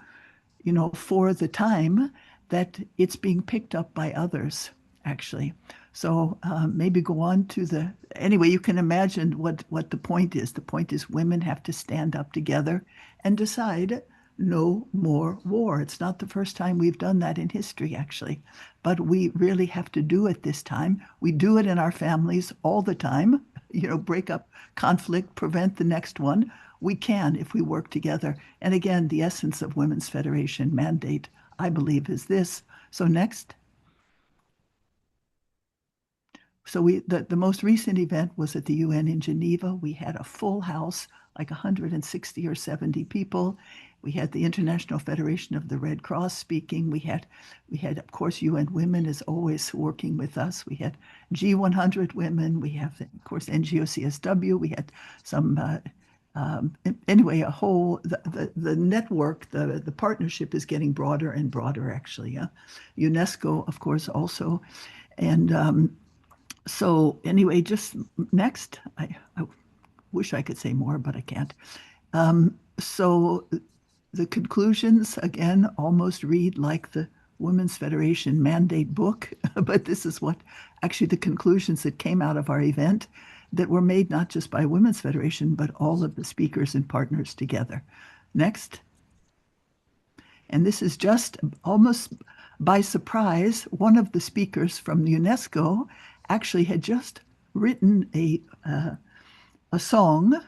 Speaker 5: for the time, that it's being picked up by others, actually. So maybe go on to anyway, you can imagine what the point is. The point is women have to stand up together and decide no more war. It's not the first time we've done that in history, actually, but we really have to do it this time. We do it in our families all the time, break up conflict, prevent the next one. We can if we work together. And again, the essence of Women's Federation mandate, I believe, is this. So next. So the most recent event was at the UN in Geneva. We had a full house, like 160 or 70 people. We had the International Federation of the Red Cross speaking. We had, of course, UN Women is always working with us. We had G100 Women. We have, of course, NGO-CSW. We had some, anyway, the network, the partnership is getting broader and broader, actually. UNESCO, of course, also. And so anyway, just next, I wish I could say more, but I can't. So the conclusions, again, almost read like the Women's Federation mandate book, but this is what actually the conclusions that came out of our event that were made not just by Women's Federation, but all of the speakers and partners together. Next. And this is just almost by surprise, one of the speakers from UNESCO actually had just written a song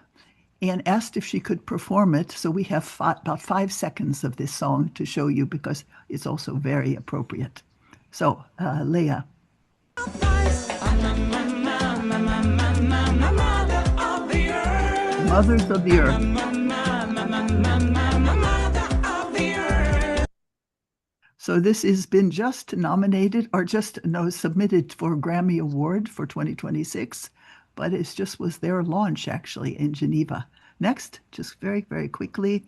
Speaker 5: and asked if she could perform it. So we have about 5 seconds of this song to show you because it's also very appropriate. So, Leah. Mothers of the Earth. So this has been just nominated or submitted for a Grammy Award for 2026, but it just was their launch actually in Geneva. Next, just very, very quickly.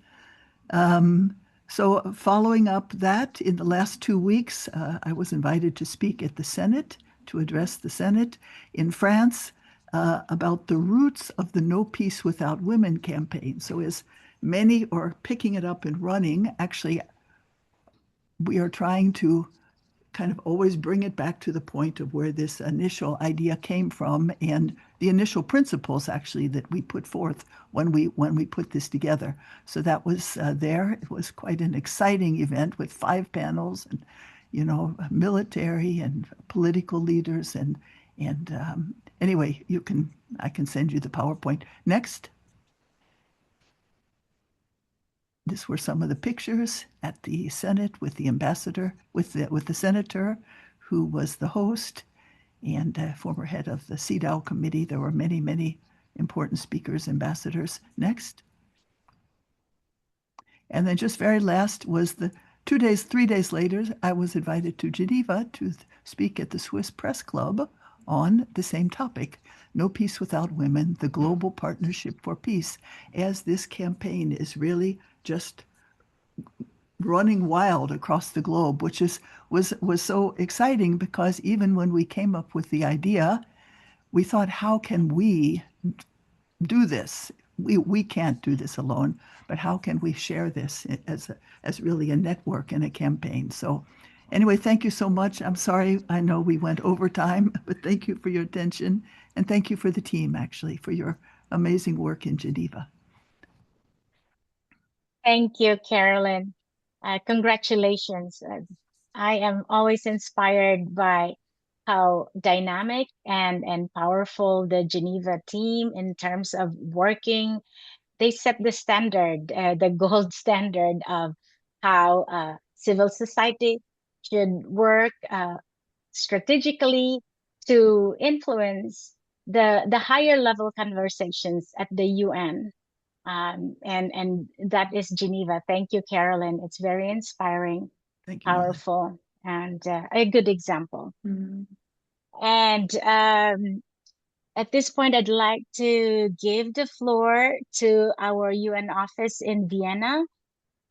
Speaker 5: So following up that, in the last 2 weeks, I was invited to speak at the Senate, to address the Senate in France about the roots of the No Peace Without Women campaign. So as many are picking it up and running, actually, we are trying to kind of always bring it back to the point of where this initial idea came from and the initial principles actually that we put forth when we put this together. So that was there. It was quite an exciting event with 5 panels and, military and political leaders and anyway, I can send you the PowerPoint. Next. These were some of the pictures at the Senate with the ambassador, with the senator who was the host and former head of the CEDAW committee. There were many, many important speakers, ambassadors. Next. And then just very last was 3 days later, I was invited to Geneva to speak at the Swiss Press Club on the same topic, No Peace Without Women, the Global Partnership for Peace, as this campaign is really just running wild across the globe, which was so exciting because even when we came up with the idea, we thought, how can we do this? We can't do this alone, but how can we share this as really a network and a campaign? So anyway, thank you so much. I'm sorry, I know we went over time, but thank you for your attention. And thank you for the team, actually, for your amazing work in Geneva.
Speaker 1: Thank you, Carolyn. Congratulations. I am always inspired by how dynamic and powerful the Geneva team in terms of working. They set the standard, the gold standard of how civil society should work strategically to influence the higher level conversations at the UN. And that is Geneva. Thank you, Carolyn. It's very inspiring,
Speaker 5: Thank you, Marley.
Speaker 1: powerful, and a good example.
Speaker 11: Mm.
Speaker 1: And at this point, I'd like to give the floor to our UN office in Vienna.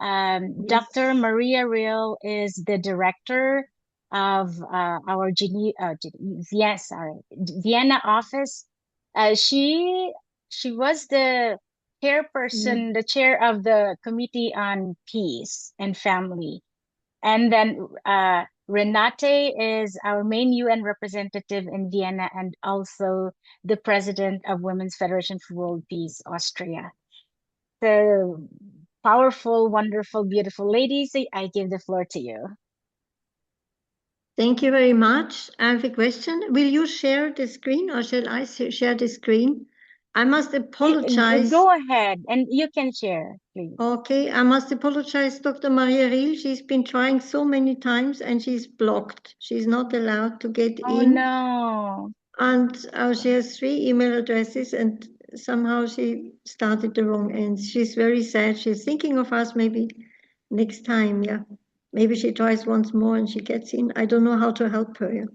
Speaker 1: Dr. Maria Real is the director of our Vienna office. She was the chairperson, the chair of the Committee on Peace and Family. And then Renate is our main UN representative in Vienna and also the president of Women's Federation for World Peace, Austria. So powerful, wonderful, beautiful ladies, I give the floor to you.
Speaker 11: Thank you very much. I have a question. Will you share the screen or shall I share the screen? I must apologize.
Speaker 1: Go ahead and you can share, please.
Speaker 11: Okay, I must apologize, Dr. Maria Riel. She's been trying so many times and she's blocked. She's not allowed to get in.
Speaker 1: Oh no.
Speaker 11: And she has 3 email addresses and somehow she started the wrong end. She's very sad. She's thinking of us maybe next time, yeah. Maybe she tries once more and she gets in. I don't know how to help her. Yeah.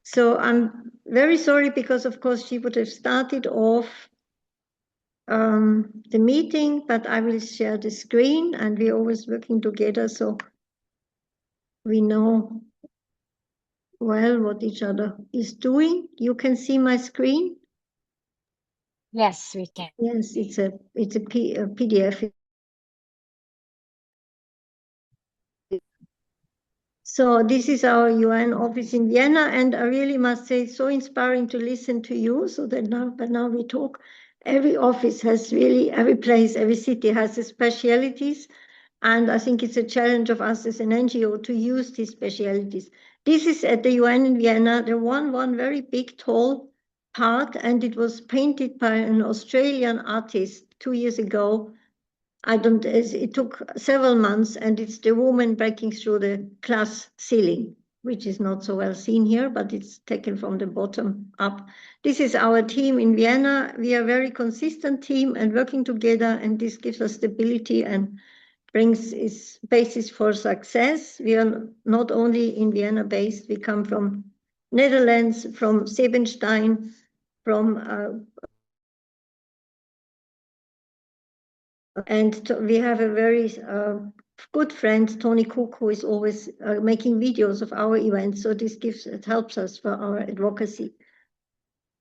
Speaker 11: So I'm very sorry because, of course, she would have started off the meeting, but I will share the screen and we're always working together so we know well what each other is doing. You can see my screen?
Speaker 1: Yes, we can.
Speaker 11: Yes, it's a PDF. So this is our UN office in Vienna, and I really must say it's so inspiring to listen to you. So that now we talk. Every office has really, every place, every city has its specialities, and I think it's a challenge of us as an NGO to use these specialities. This is at the UN in Vienna. The one very big, tall part, and it was painted by an Australian artist 2 years ago. It took several months, and it's the woman breaking through the glass ceiling, which is not so well seen here, but it's taken from the bottom up. This is our team in Vienna. We are a very consistent team and working together, and this gives us stability and brings its basis for success. We are not only in Vienna based, we come from Netherlands, from Sebenstein, from and we have a very good friend, Tony Cook, who is always making videos of our events. So it helps us for our advocacy.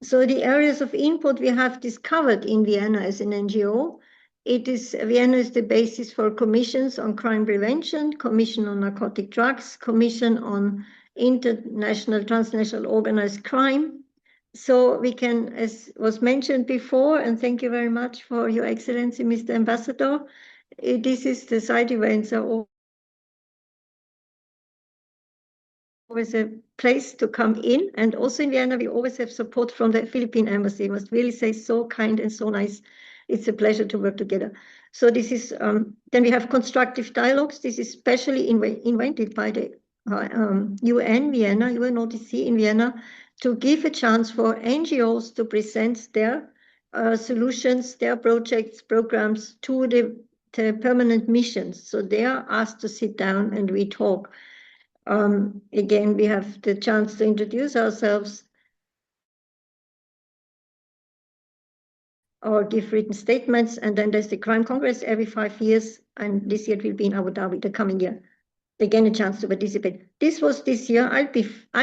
Speaker 11: So the areas of input we have discovered in Vienna as an NGO. Vienna is the basis for commissions on crime prevention, commission on narcotic drugs, commission on international, transnational organized crime. So we can, as was mentioned before, and thank you very much for your excellency, Mr. Ambassador. The side events are always a place to come in. And also in Vienna, we always have support from the Philippine embassy. I must really say, so kind and so nice. It's a pleasure to work together. So this is, then we have constructive dialogues. This is specially invented by the UN Vienna, UNODC in Vienna, to give a chance for NGOs to present their solutions, their projects, programs to the permanent missions. So they are asked to sit down and we talk. Again, we have the chance to introduce ourselves or give written statements. And then there's the Crime Congress every 5 years. And this year it will be in Abu Dhabi the coming year. Again, a chance to participate. This was this year. I'll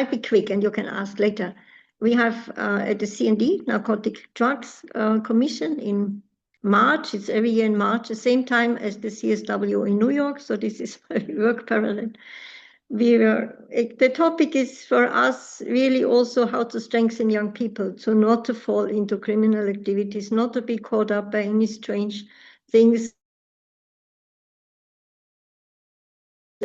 Speaker 11: be quick and you can ask later. We have at the CND, Narcotic Drugs Commission in March. It's every year in March, the same time as the CSW in New York. So this is work parallel. The topic is for us really also how to strengthen young people, so not to fall into criminal activities, not to be caught up by any strange things.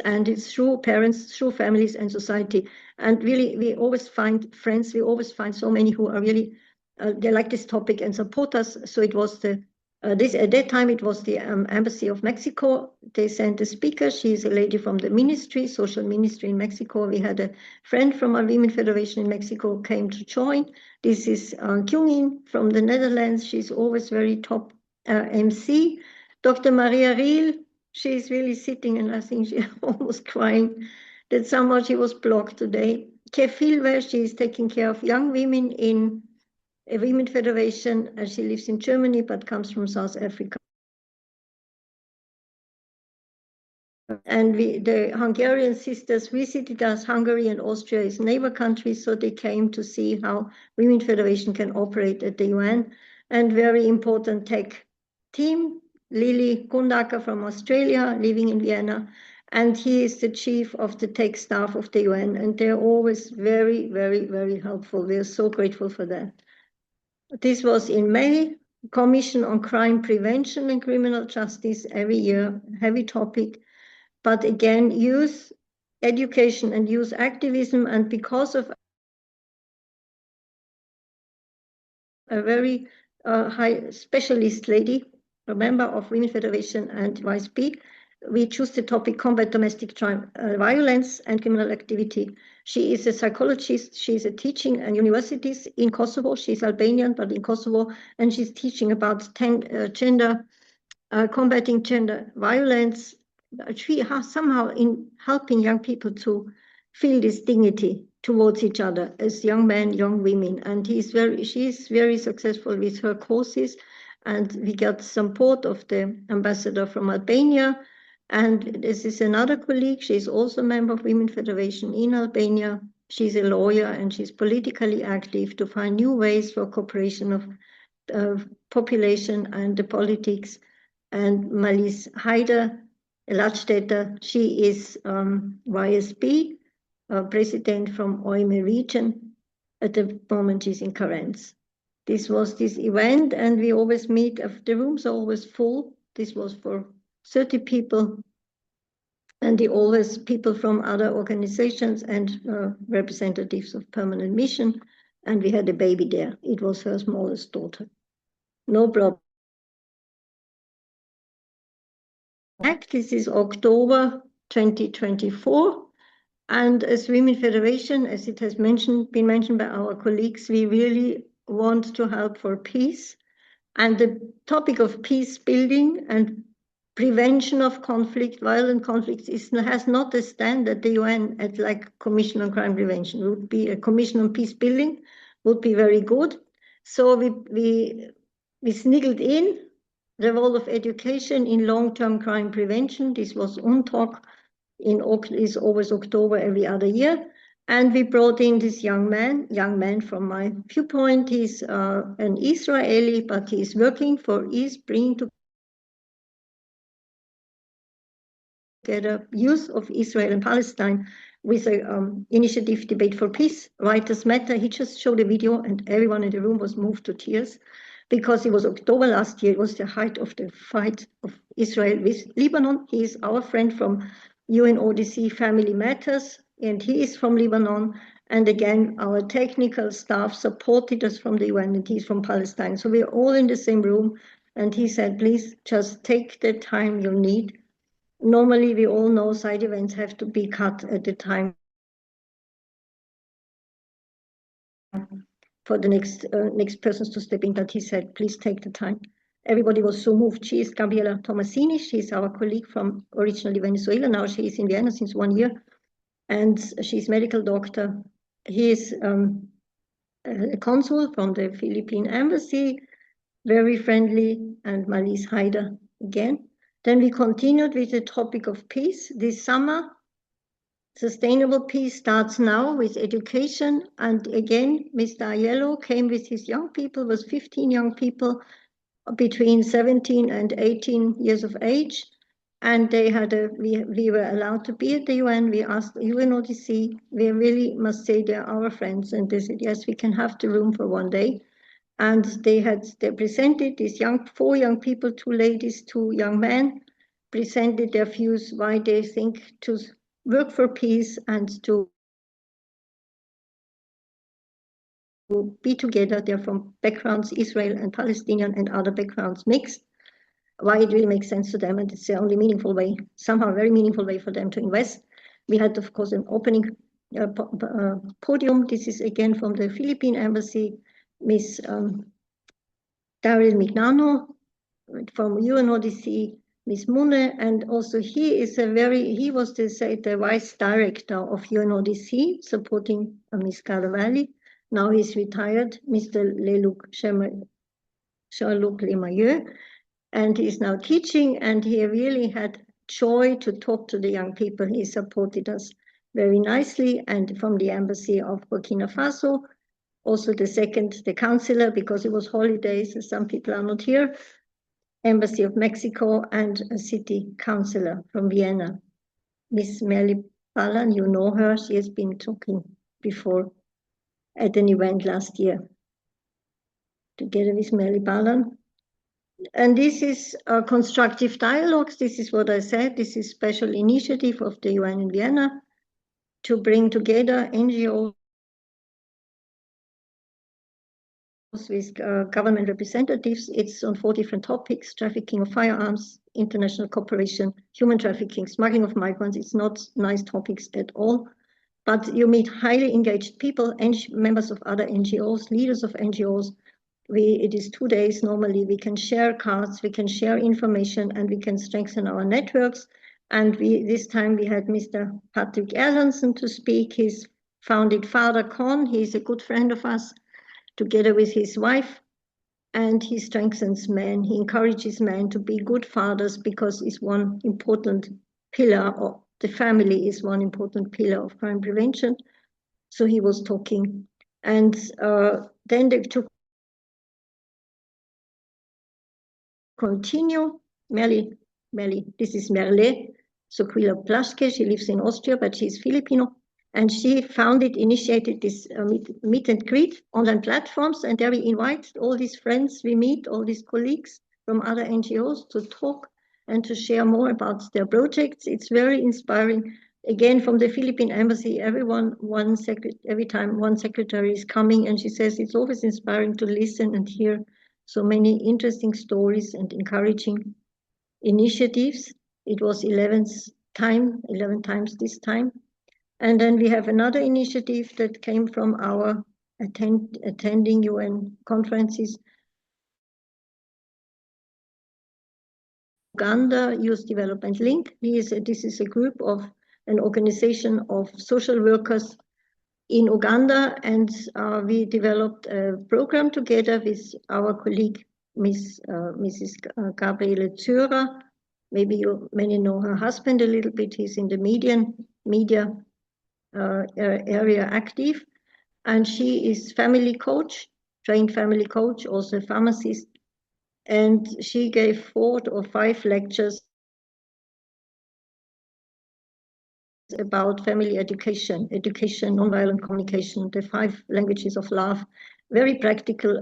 Speaker 11: and it's through parents, through families and society. And really, we always find friends, we always find so many who are really, they like this topic and support us. So it was at that time, it was the Embassy of Mexico. They sent a speaker. She's a lady from the ministry, social ministry in Mexico. We had a friend from our Women Federation in Mexico came to join. This is Kyungin from the Netherlands. She's always very top MC. Dr. Maria Riel, she's really sitting and I think she's almost crying that somehow she was blocked today. Kefilwe, she is taking care of young women in a Women Federation. She lives in Germany but comes from South Africa. And the Hungarian sisters visited us. Hungary and Austria is neighbor countries, so they came to see how Women Federation can operate at the UN. And very important tech team, Lily Kundaker from Australia, living in Vienna, and he is the chief of the tech staff of the UN, and they're always very, very, very helpful. We're so grateful for that. This was in May. Commission on Crime Prevention and Criminal Justice every year, heavy topic. But again, youth education and youth activism, and because of a very high specialist lady, a member of Women Federation and YSP, we choose the topic combat domestic violence and criminal activity. She is a psychologist. She's teaching at universities in Kosovo. She's Albanian, but in Kosovo, and she's teaching about combating gender violence. She has somehow in helping young people to feel this dignity towards each other as young men, young women. And she's very successful with her courses. And we got support of the ambassador from Albania. And this is another colleague. She's also a member of Women Federation in Albania. She's a lawyer and she's politically active to find new ways for cooperation of population and the politics. And Marlies Heider Ladstätter, she is YSP, president from Oime region. At the moment, she's in Carenz. This was this event, and we always meet, the rooms are always full. This was for 30 people, and always people from other organizations and representatives of Permanent Mission. And we had a baby there. It was her smallest daughter. No problem. This is October 2024. And as Women Federation, as it has been mentioned by our colleagues, we really want to help for peace. And the topic of peace building and prevention of conflict, violent conflicts, has not a stand at the UN at like Commission on Crime Prevention. It would be a Commission on Peace Building, would be very good. So we sniggled in the role of education in long-term crime prevention. This was UNTOC, is always October every other year. And we brought in this young man from my viewpoint. He's an Israeli, but he's working for bringing together youth of Israel and Palestine with an initiative Debate for Peace, Writers Matter. He just showed a video and everyone in the room was moved to tears because it was October last year. It was the height of the fight of Israel with Lebanon. He is our friend from UNODC Family Matters, and he is from Lebanon. And again, our technical staff supported us from the UN, and he's from Palestine. So we're all in the same room. And he said, please just take the time you need. Normally, we all know side events have to be cut at the time for the next persons to step in, but he said, please take the time. Everybody was so moved. She is Gabriela Tomasini. She's our colleague from originally Venezuela. Now she is in Vienna since 1 year, and she's medical doctor. He is a consul from the Philippine embassy, very friendly, and Marlies Heider again. Then we continued with the topic of peace this summer. Sustainable peace starts now with education. And again, Mr. Aiello came with his young people, was 15 young people between 17 and 18 years of age. And they had we were allowed to be at the UN. We asked UNODC, we really must say they're our friends. And they said, yes, we can have the room for 1 day. And they presented these 4 young people, 2 ladies, 2 young men, presented their views why they think to work for peace and to be together. They're from backgrounds, Israel and Palestinian and other backgrounds mixed, why it really makes sense to them, and it's the only meaningful way, somehow very meaningful way for them to invest. We had, of course, an opening podium. This is again from the Philippine Embassy, Miss Daryl Mignano from UNODC, Miss Mune, and also he was the vice director of UNODC, supporting Miss Caravalli. Now he's retired, Mr. Jean-Luc Lemayeux, and he's now teaching, and he really had joy to talk to the young people. He supported us very nicely, and from the Embassy of Burkina Faso, also the counselor, because it was holidays, and some people are not here, Embassy of Mexico, and a city councillor from Vienna, Miss Merle Ballan. You know her, she has been talking before at an event last year, together with Merle Ballan. And this is constructive dialogues. This is what I said. This is special initiative of the UN in Vienna to bring together NGOs with government representatives. It's on 4 different topics: trafficking of firearms, international cooperation, human trafficking, smuggling of migrants. It's not nice topics at all, but you meet highly engaged people and members of other NGOs, leaders of NGOs. It is 2 days normally. We can share cards, we can share information, and we can strengthen our networks. And this time we had Mr. Patrick Erlandsen to speak. He's founded Father Con. He's a good friend of us, together with his wife. And he strengthens men. He encourages men to be good fathers, because it's one important pillar of the family, is one important pillar of crime prevention. So he was talking. And then they took continue. Merle, this is Merle Soquila Plaschke. She lives in Austria, but she's Filipino. And she initiated this meet and greet online platforms. And there we invite all these friends we meet, all these colleagues from other NGOs, to talk and to share more about their projects. It's very inspiring. Again, from the Philippine Embassy, every time one secretary is coming, and she says it's always inspiring to listen and hear so many interesting stories and encouraging initiatives. It was 11 times this time. And then we have another initiative that came from our attending UN conferences. Uganda Youth Development Link. This is a group of an organization of social workers in Uganda, and we developed a program together with our colleague, Mrs. Gabriele Zürer. Maybe many know her husband a little bit. He's in the media area active, and she is trained family coach, also a pharmacist, and she gave 4 or 5 lectures about family education, nonviolent communication, the 5 languages of love, very practical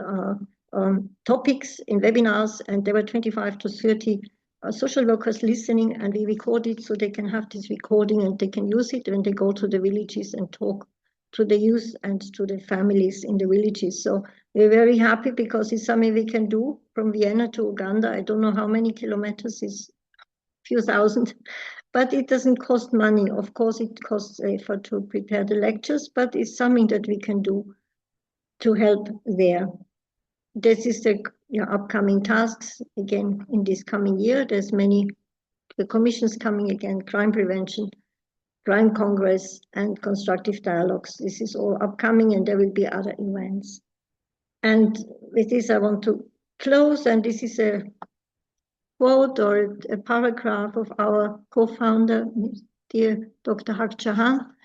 Speaker 11: topics in webinars, and there were 25 to 30 social workers listening, and we recorded so they can have this recording and they can use it when they go to the villages and talk to the youth and to the families in the villages. So we're very happy, because it's something we can do from Vienna to Uganda. I don't know how many kilometers, it's a few thousand, but it doesn't cost money. Of course, it costs effort to prepare the lectures, but it's something that we can do to help there. This is the upcoming tasks again in this coming year. There's the commissions coming again: crime prevention, crime congress, and constructive dialogues. This is all upcoming, and there will be other events. And with this, I want to close, and this is a quote or a paragraph of our co-founder, dear Dr. Haq Jahan,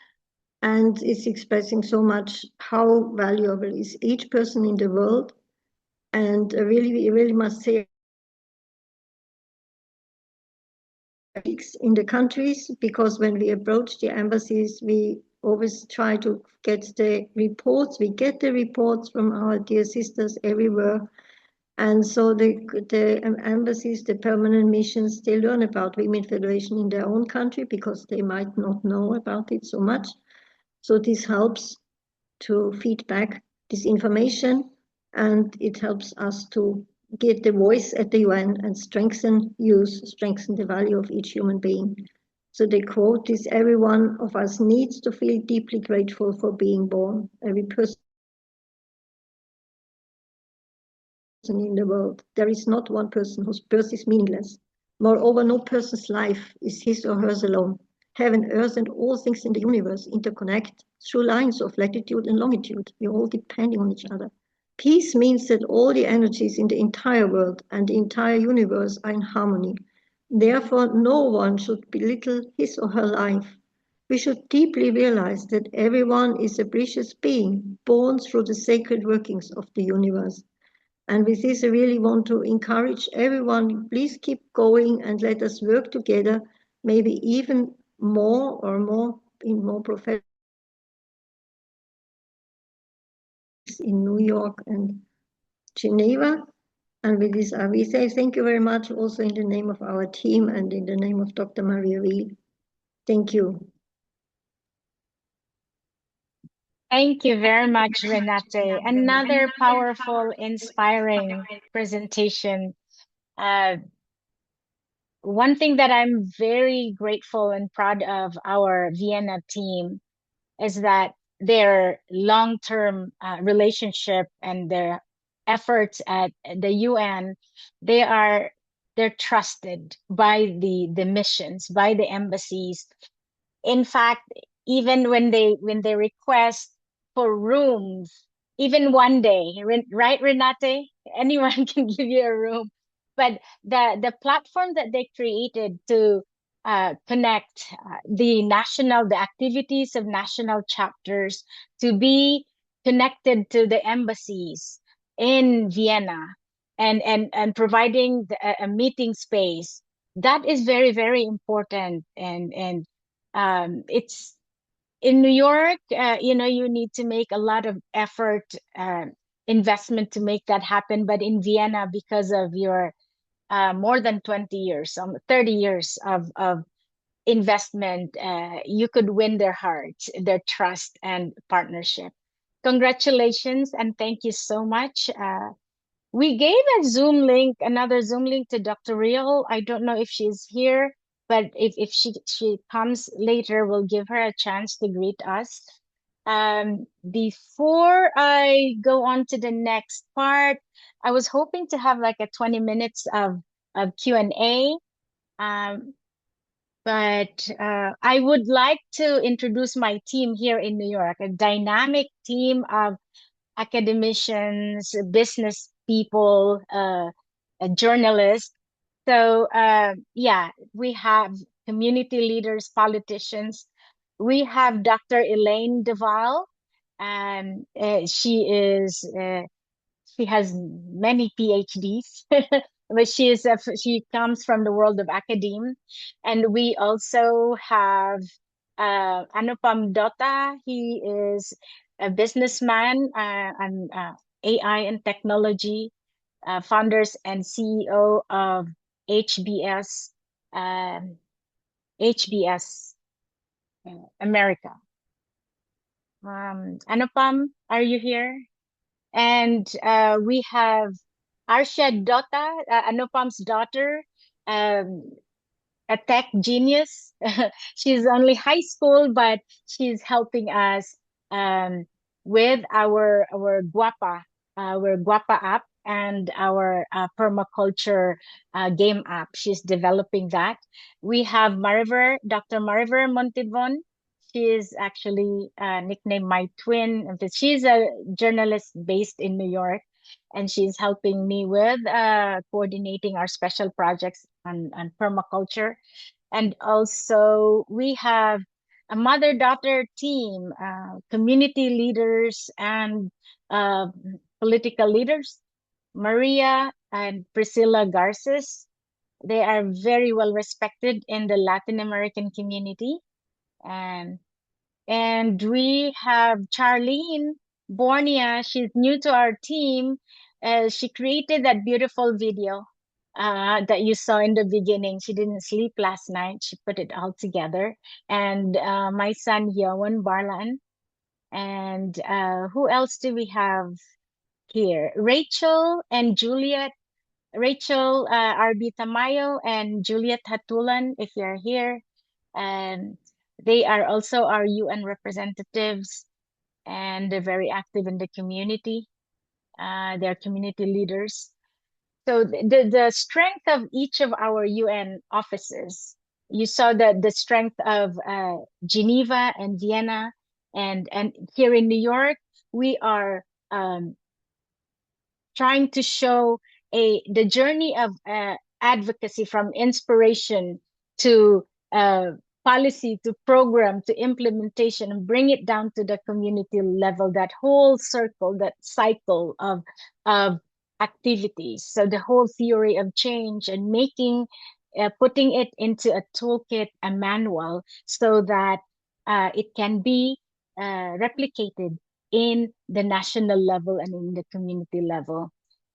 Speaker 11: and it's expressing so much how valuable is each person in the world. And we really must say in the countries, because when we approach the embassies, we always try to get the reports. We get the reports from our dear sisters everywhere, And so the embassies, the permanent missions, they learn about Women Federation in their own country because they might not know about it so much. So this helps to feed back this information, and it helps us to get the voice at the UN and strengthen the value of each human being. So the quote is, every one of us needs to feel deeply grateful for being born. Every person in the world. There is not one person whose birth is meaningless. Moreover, no person's life is his or hers alone. Heaven, earth, and all things in the universe interconnect through lines of latitude and longitude. We're all depending on each other. Peace means that all the energies in the entire world and the entire universe are in harmony. Therefore, no one should belittle his or her life. We should deeply realize that everyone is a precious being born through the sacred workings of the universe. And with this, I really want to encourage everyone, please keep going and let us work together, maybe even more in more professional in New York and Geneva. And with this, we say thank you very much also in the name of our team and in the name of Dr. Maria Wiel. Thank you.
Speaker 1: Thank you very much, Renate. Another powerful, inspiring presentation. One thing that I'm very grateful and proud of our Vienna team is that their long-term relationship and their efforts at the UN, they're trusted by the missions, by the embassies. In fact, even when they request for rooms, even one day, right, Renate? Anyone can give you a room. But the platform that they created to connect the activities of national chapters to be connected to the embassies in Vienna and providing a meeting space, that is very, very important. And it's in New York, you need to make a lot of effort, investment to make that happen. But in Vienna, because of your more than 20 years, 30 years of investment, you could win their hearts, their trust and partnership. Congratulations and thank you so much. We gave another Zoom link to Dr. Real. I don't know if she's here, but if she comes later, we'll give her a chance to greet us. Before I go on to the next part, I was hoping to have like a 20 minutes of Q&A. But I would like to introduce my team here in New York, a dynamic team of academicians, business people, journalists. So yeah, we have community leaders, politicians. We have Dr. Elaine Duval, and she has many PhDs, but she comes from the world of academe. And we also have Anupam Dutta. He is a businessman and AI and technology, founders and CEO of HBS, HBS America. Anupam, are you here? And we have Arshad Dutta, Anupam's daughter, um, a tech genius. She's only high school, but she's helping us with our Guapa app and our permaculture game app. She's developing that. We have Dr. Mariver Montibon. She is actually nicknamed my twin. She's a journalist based in New York, and she's helping me with coordinating our special projects on permaculture. And also we have a mother-daughter team, community leaders and uh, political leaders, Maria and Priscilla Garces. They are very well respected in the Latin American community. And we have Charlene Bornia. She's new to our team. She created that beautiful video that you saw in the beginning. She didn't sleep last night. She put it all together. And my son, Yowan Barlan. And who else do we have here? Rachel and Juliet. Rachel RB Tamayo and Juliet Hatulan, if you're here. And they are also our UN representatives, and they're very active in the community. They're community leaders. So the strength of each of our UN offices, you saw the strength of Geneva and Vienna, and here in New York, we are trying to show the journey of advocacy from inspiration to policy to program to implementation, and bring it down to the community level, that whole circle, that cycle of activities. So the whole theory of change, and making putting it into a toolkit, a manual, so that it can be replicated in the national level and in the community level.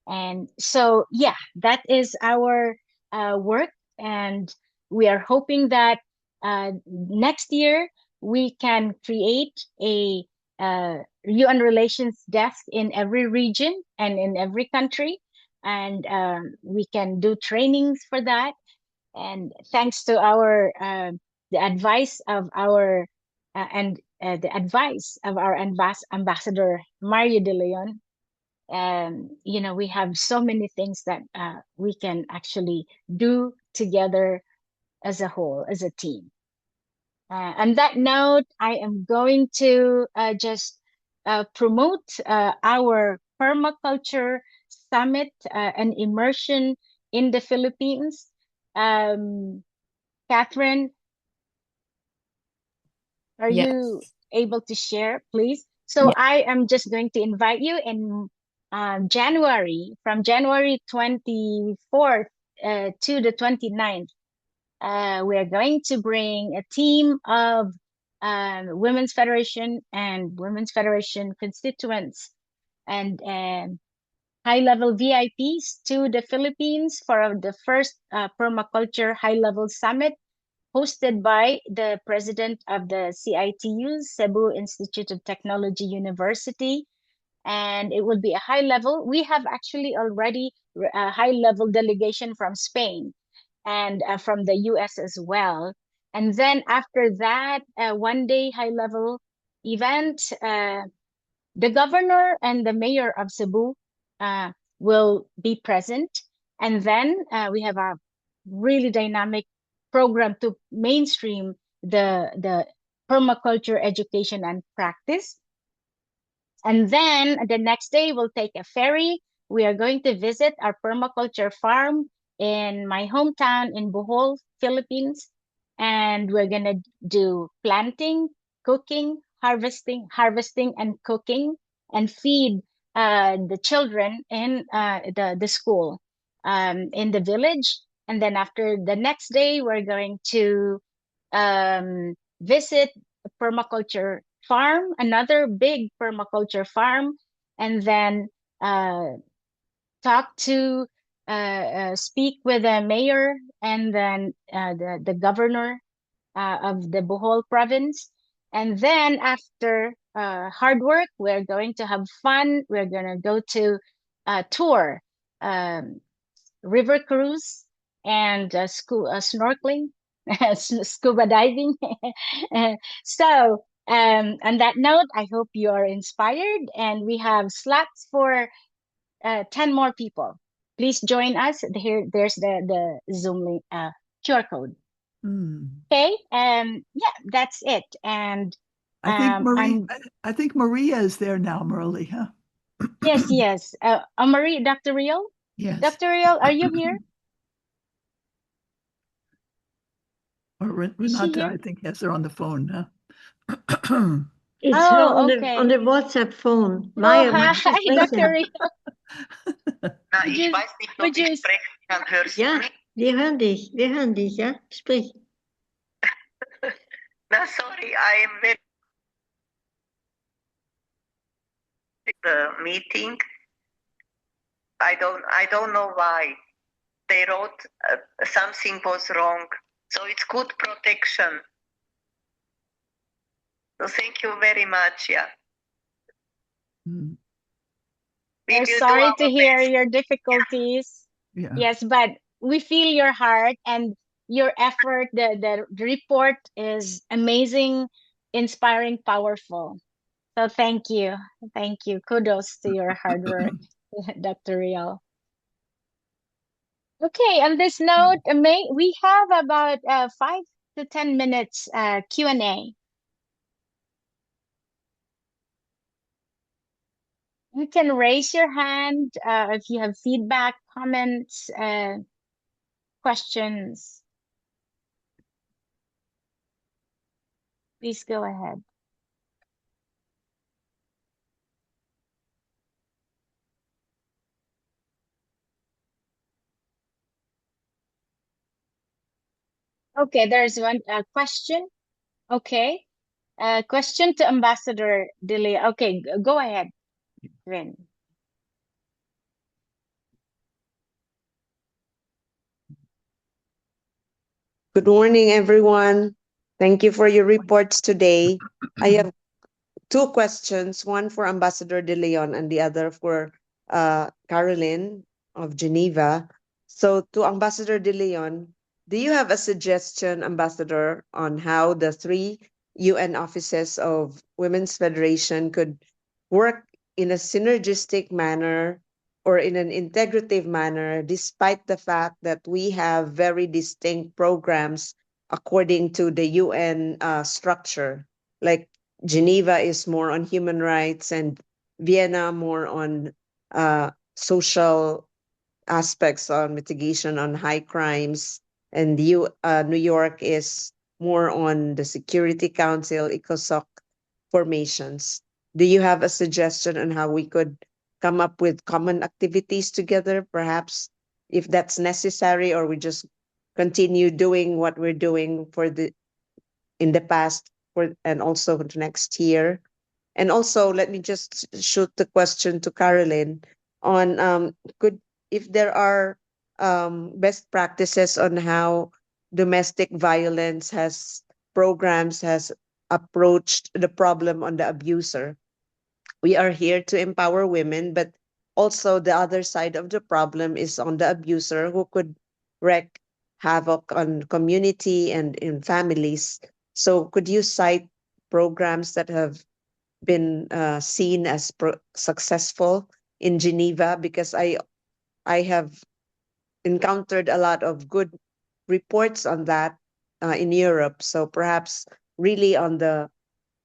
Speaker 1: And so, yeah, that is our work. And we are hoping that next year we can create a UN relations desk in every region and in every country. And we can do trainings for that. And thanks to our the advice of our the advice of our ambassador Mario de Leon, you know, we have so many things that we can actually do together as a whole, as a team. On that note, I am going to just promote our permaculture summit and immersion in the Philippines. Catherine, are
Speaker 10: Yes.
Speaker 1: you able to share, please? So
Speaker 10: Yeah.
Speaker 1: I am just going to invite you in January, from January 24th to the 29th. We are going to bring a team of Women's Federation and Women's Federation constituents and high-level VIPs to the Philippines for the first permaculture high-level summit, hosted by the president of the CITU, Cebu Institute of Technology University. And it will be a high level. We have actually already a high level delegation from Spain and from the US as well. And then after that, one day high level event, the governor and the mayor of Cebu will be present. And then we have a really dynamic program to mainstream the permaculture education and practice. And then the next day, we'll take a ferry. We are going to visit our permaculture farm in my hometown in Bohol, Philippines. And we're going to do planting, cooking, harvesting, and cooking, and feed the children in the school in the village. And then after the next day, we're going to visit a permaculture farm, another big permaculture farm, and then speak with the mayor and then the governor of the Bohol province. And then after hard work, we're going to have fun. We're going to go to a tour, river cruise, and snorkeling, scuba diving. So, on that note, I hope you are inspired, and we have slots for 10 more people. Please join us. There's the Zoom link, QR code. Okay, yeah, that's it. And
Speaker 5: I think Maria is there now, Merle, huh?
Speaker 1: yes. Marie, Dr. Riel?
Speaker 5: Yes.
Speaker 1: Dr. Riel, are you here?
Speaker 5: Or Renata, I think, has her on the phone, huh?
Speaker 11: It's her on
Speaker 1: okay.
Speaker 11: the WhatsApp phone.
Speaker 1: Oh, hi, Dr. Riel.
Speaker 12: Ich weiß nicht, ob ich sprechen kann. Hörst
Speaker 11: Ja,
Speaker 12: du mich?
Speaker 11: wir hören dich, ja? Sprich.
Speaker 12: No, sorry, I am very the meeting. I don't know why they wrote something was wrong. So it's good protection. So thank you very much. Yeah.
Speaker 5: Mm.
Speaker 1: We're
Speaker 12: We will do
Speaker 1: sorry
Speaker 12: our
Speaker 1: to hear
Speaker 12: best.
Speaker 1: your difficulties.
Speaker 5: Yeah.
Speaker 1: Yes, but we feel your heart and your effort. The report is amazing, inspiring, powerful. So thank you. Thank you. Kudos to your hard work, Dr. Rial. Okay, on this note, we have about 5 to 10 minutes Q&A. You can raise your hand if you have feedback, comments, questions. Please go ahead. Okay, there's one question. Okay. Question to Ambassador Delia. Okay, go ahead, Vin.
Speaker 13: Good morning, everyone. Thank you for your reports today. I have two questions, one for Ambassador De Leon and the other for Caroline of Geneva. So, to Ambassador De Leon, do you have a suggestion, Ambassador, on how the three UN offices of Women's Federation could work in a synergistic manner or in an integrative manner, despite the fact that we have very distinct programs according to the UN structure? Like Geneva is more on human rights and Vienna more on social aspects on mitigation on high crimes, and New York is more on the Security Council, ECOSOC formations. Do you have a suggestion on how we could come up with common activities together, perhaps, if that's necessary, or we just continue doing what we're doing for the in the past for and also the next year? And also, let me just shoot the question to Carolyn on could if there are best practices on how domestic violence has programs has approached the problem on the abuser. We are here to empower women, but also the other side of the problem is on the abuser who could wreak havoc on community and in families. So could you cite programs that have been seen as successful in Geneva? Because I have encountered a lot of good reports on that in Europe. So perhaps really on the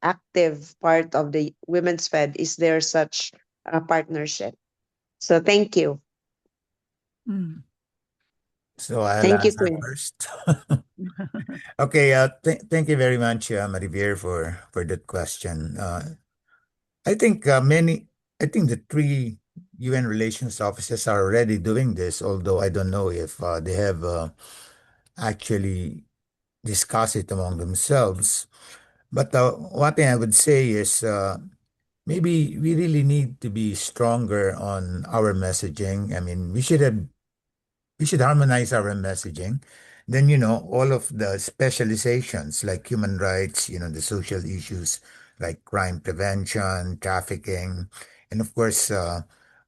Speaker 13: active part of the Women's Fed, is there such a partnership? So thank you.
Speaker 5: Mm.
Speaker 2: So I'll
Speaker 13: Thank you
Speaker 2: answer
Speaker 13: too.
Speaker 2: first. Okay, thank you very much, Marivier, for that question. I think I think the three UN relations offices are already doing this, although I don't know if they have actually discussed it among themselves. But one thing I would say is maybe we really need to be stronger on our messaging. I mean, we should harmonize our messaging. Then, all of the specializations like human rights, the social issues like crime prevention, trafficking, and of course,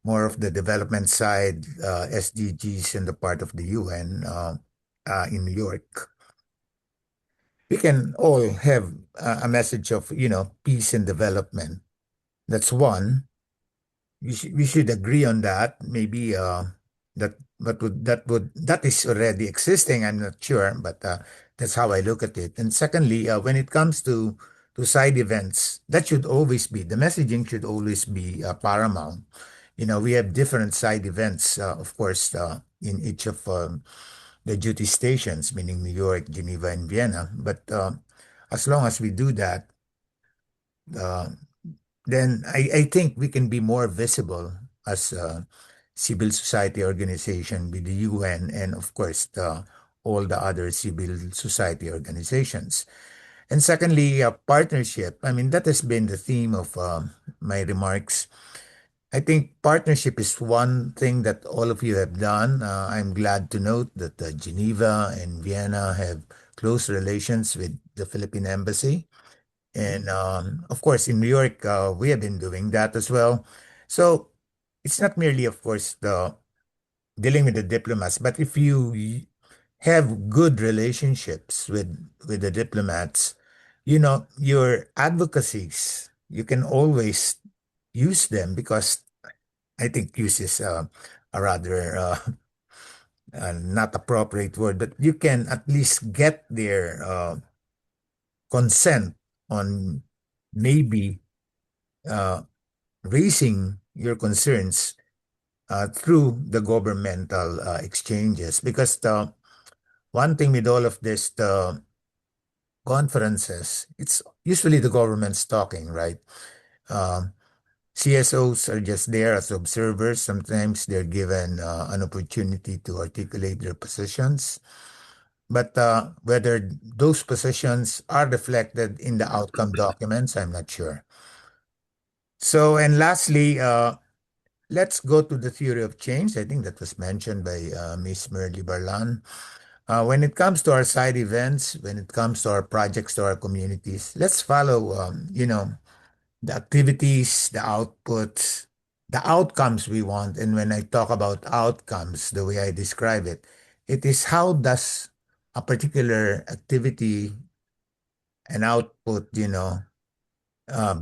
Speaker 2: more of the development side, SDGs in the part of the UN in New York. We can all have a message of, peace and development. That's one. We should agree on that. Maybe that is already existing. I'm not sure, but that's how I look at it. And secondly, when it comes to side events, that should always be the messaging should always be paramount. We have different side events, of course, in each of the duty stations, meaning New York, Geneva, and Vienna. But as long as we do that, uh, then I think we can be more visible as a civil society organization with the UN and, of course, all the other civil society organizations. And secondly, partnership. I mean, that has been the theme of my remarks. I think partnership is one thing that all of you have done. I'm glad to note that Geneva and Vienna have close relations with the Philippine Embassy. And of course, in New York, we have been doing that as well. So it's not merely, of course, the dealing with the diplomats, but if you have good relationships with the diplomats, your advocacies, you can always use them because I think use is a rather not appropriate word, but you can at least get their consent on maybe uh, raising your concerns through the governmental exchanges. Because the one thing with all of this, the conferences, it's usually the government's talking, right? Um, CSOs are just there as observers. Sometimes they're given an opportunity to articulate their positions. But whether those positions are reflected in the outcome documents, I'm not sure. So, and lastly, let's go to the theory of change. I think that was mentioned by Ms. Merly Barlan. When it comes to our side events, when it comes to our projects, to our communities, let's follow, the activities, the outputs, the outcomes we want. And when I talk about outcomes, the way I describe it, it is how does a particular activity and output,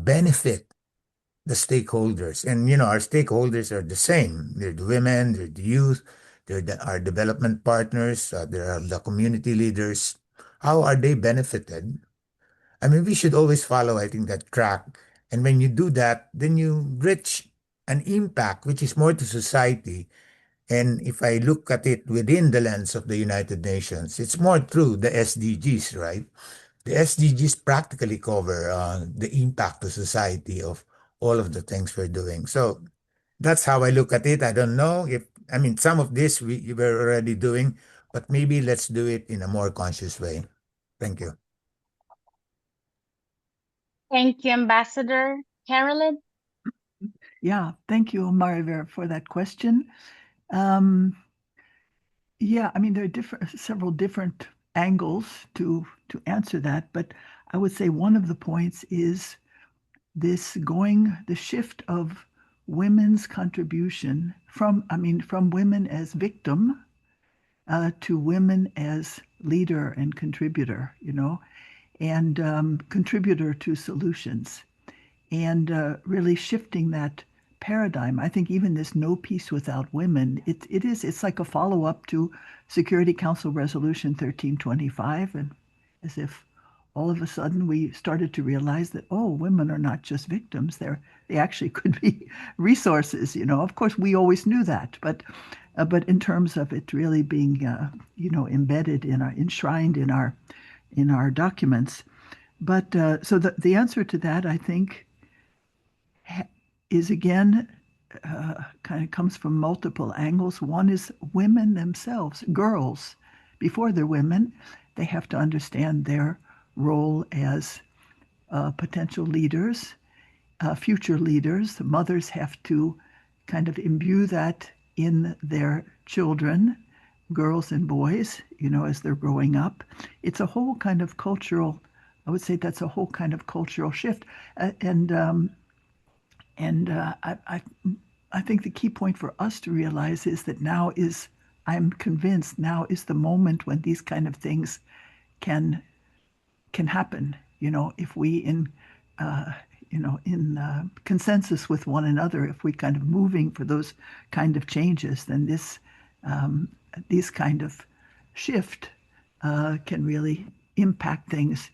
Speaker 2: benefit the stakeholders. And, our stakeholders are the same. They're the women, they're the youth, our development partners, there are the community leaders. How are they benefited? I mean, we should always follow, I think, that track. And when you do that, then you reach an impact which is more to society. And if I look at it within the lens of the United Nations, it's more through the SDGs, right? The SDGs practically cover the impact to society of all of the things we're doing. So that's how I look at it. I don't know if, I mean, some of this we were already doing, but maybe let's do it in a more conscious way. Thank you.
Speaker 1: Thank you, Ambassador. Carolyn?
Speaker 5: Yeah, thank you, Mariver, for that question. Yeah, I mean, there are several different angles to answer that, but I would say one of the points is the shift of women's contribution from women as victim to women as leader and contributor, and contributor to solutions, and really shifting that paradigm. I think even this no peace without women, it's like a follow-up to Security Council Resolution 1325, and as if all of a sudden we started to realize that, oh, women are not just victims, they actually could be resources. Of course we always knew that, but in terms of it really being embedded enshrined in our documents. But so the answer to that, I think, is again kind of comes from multiple angles. One is women themselves, girls. Before they're women, they have to understand their role as potential leaders, future leaders. The mothers have to kind of imbue that in their children, girls and boys, as they're growing up. It's a whole kind of I would say that's a whole kind of cultural shift. I think the key point for us to realize is that I'm convinced now is the moment when these kind of things can happen. If we in consensus with one another, if we kind of moving for those kind of changes, then these kind of shift can really impact things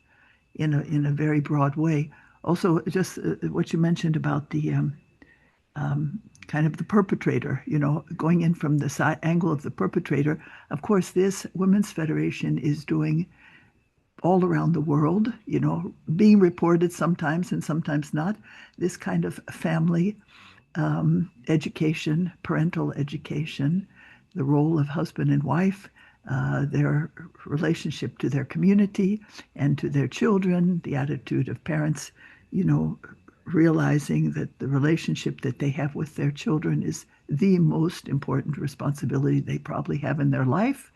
Speaker 5: in a very broad way. Also, just what you mentioned about the kind of the perpetrator, going in from the angle of the perpetrator. Of course, this Women's Federation is doing all around the world, being reported sometimes and sometimes not, this kind of family education, parental education, the role of husband and wife, their relationship to their community and to their children, the attitude of parents, realizing that the relationship that they have with their children is the most important responsibility they probably have in their life,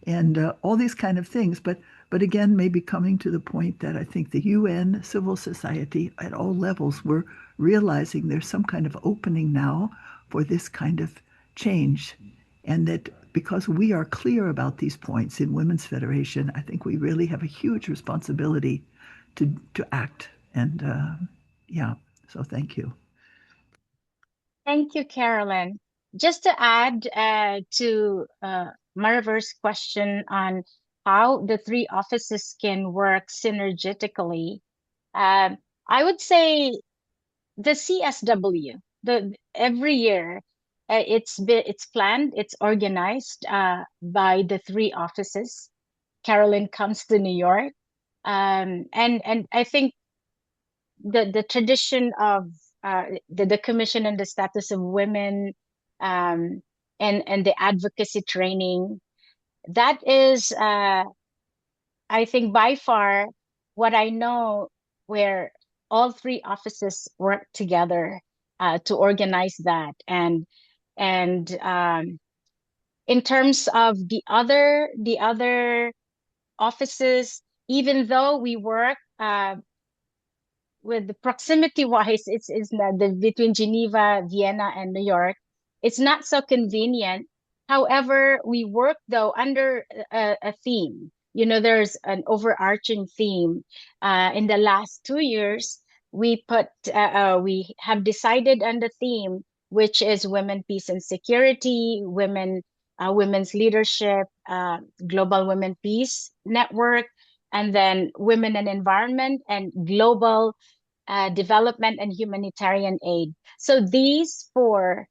Speaker 5: and all these kind of things. But again, maybe coming to the point that I think the UN, civil society at all levels, we're realizing there's some kind of opening now for this kind of change, and that because we are clear about these points in Women's Federation, I think we really have a huge responsibility to act. And yeah, so thank you.
Speaker 1: Thank you, Carolyn. Just to add to Mariver's question on how the three offices can work synergetically, I would say the CSW, every year it's planned, it's organized by the three offices. Carolyn comes to New York, and I think the tradition of the Commission on the Status of Women, and the advocacy training, that is I think by far what I know, where all three offices work together to organize that. And in terms of the other offices, even though we work with the proximity wise, it's not between Geneva, Vienna, and New York, it's not so convenient. However, we work though under a theme. You know, there's an overarching theme. In the last 2 years, we have decided on the theme, which is women, peace, and security, women's leadership, global women peace network, and then women and environment, and global development and humanitarian aid. So these four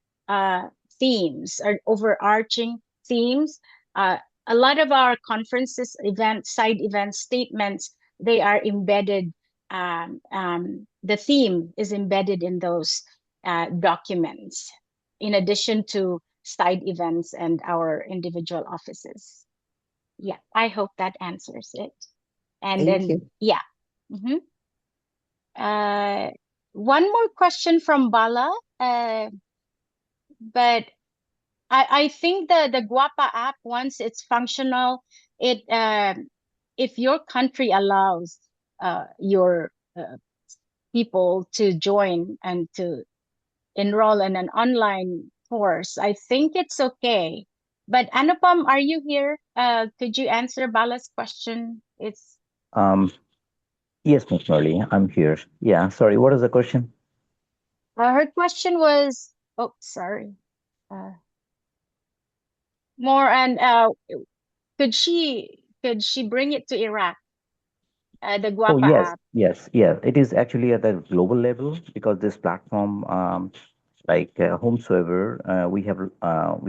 Speaker 1: themes are overarching themes. A lot of our conferences, events, side events, statements, they are embedded. The theme is embedded in those documents, in addition to side events and our individual offices. Yeah, I hope that answers it. And
Speaker 13: Thank
Speaker 1: then,
Speaker 13: you.
Speaker 1: yeah. Mm-hmm. One more question from Bala, but I think the Guapa app, once it's functional, it if your country allows your people to join and to enroll in an online course, I think it's okay. But Anupam, are you here? Could you answer Bala's question? It's
Speaker 14: Yes, Ms. Murli, I'm here. Yeah, sorry, what is the question?
Speaker 1: her question was, oh, sorry. More on could she bring it to Iraq? The
Speaker 14: Oh,
Speaker 1: Guapa
Speaker 14: yes,
Speaker 1: app.
Speaker 14: yes, yeah. It is actually at the global level because this platform, like whomsoever, we are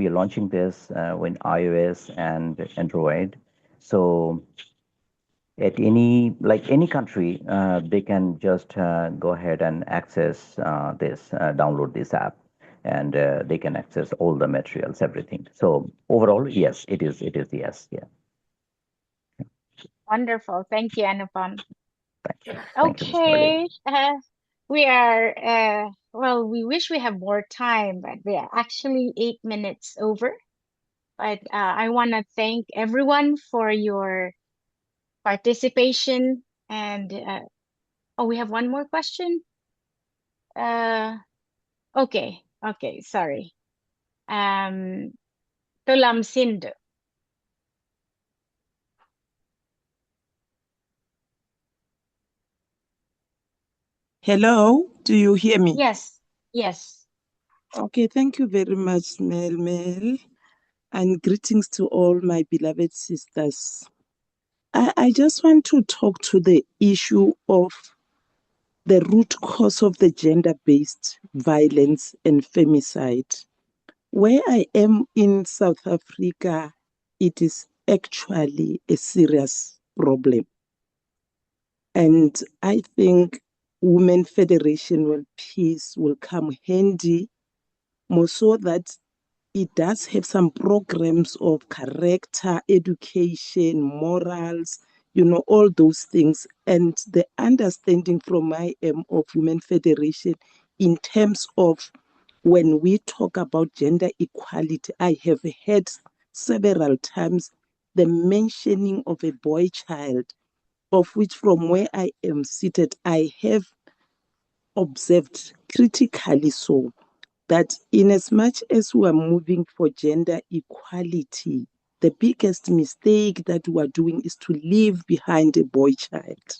Speaker 14: launching this with iOS and Android. So at any country, they can just go ahead and access download this app, and they can access all the materials, everything. So overall, yes, it is yes, yeah.
Speaker 1: Wonderful. Thank you, Anupam.
Speaker 14: Thank you, Ms. Murli.
Speaker 1: Okay. We are well, we wish we have more time, but we are actually 8 minutes over. But I want to thank everyone for your participation. And oh, we have one more question. Okay, sorry. Tulam Sindhu.
Speaker 15: Hello, do you hear me?
Speaker 1: Yes, yes.
Speaker 15: Okay, thank you very much, Mel, and greetings to all my beloved sisters. I just want to talk to the issue of the root cause of the gender-based violence and femicide. Where I am in South Africa, it is actually a serious problem. And I think Women Federation World Peace will come handy, more so that it does have some programs of character, education, morals, all those things. And the understanding from my of Women Federation in terms of when we talk about gender equality, I have heard several times the mentioning of a boy child, of which from where I am seated, I have observed critically so that in as much as we are moving for gender equality, the biggest mistake that we are doing is to leave behind a boy child.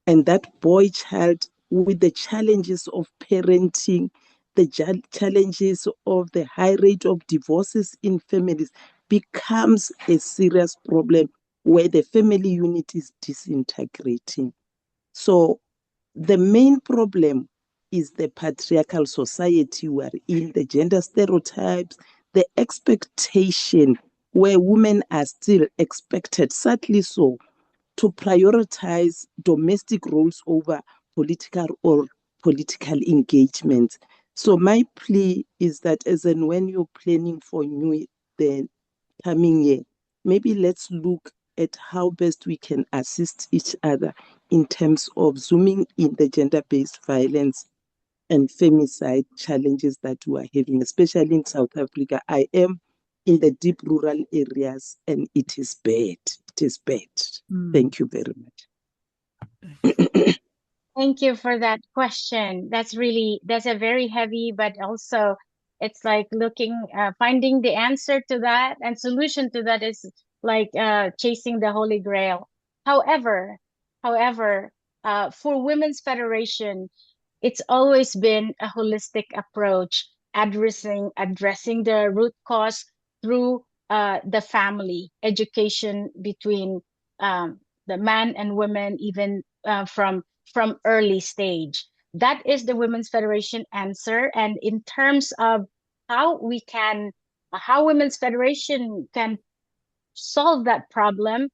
Speaker 15: And that boy child, with the challenges of parenting, the challenges of the high rate of divorces in families, becomes a serious problem where the family unit is disintegrating. So the main problem is the patriarchal society we are in, the gender stereotypes, the expectation where women are still expected, sadly so, to prioritize domestic roles over political engagement. So my plea is that as and when you're planning for the coming year, maybe let's look at how best we can assist each other in terms of zooming in the gender-based violence and femicide challenges that we are having, especially in South Africa. I am in the deep rural areas and it is bad. It is bad. Thank you very much.
Speaker 1: Thank you for that question. That's a very heavy, but also it's like finding the answer to that and solution to that is like chasing the Holy Grail. However, for Women's Federation, it's always been a holistic approach, addressing the root cause through the family, education between the man and women, even from early stage. That is the Women's Federation answer. And in terms of how Women's Federation can solve that problem,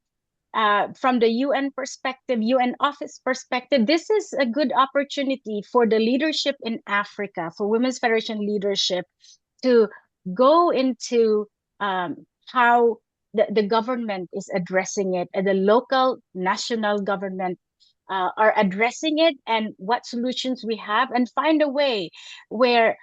Speaker 1: from the UN perspective, UN office perspective, this is a good opportunity for the leadership in Africa, for Women's Federation leadership to go into how the government is addressing it, and the local, national government are addressing it, and what solutions we have, and find a way where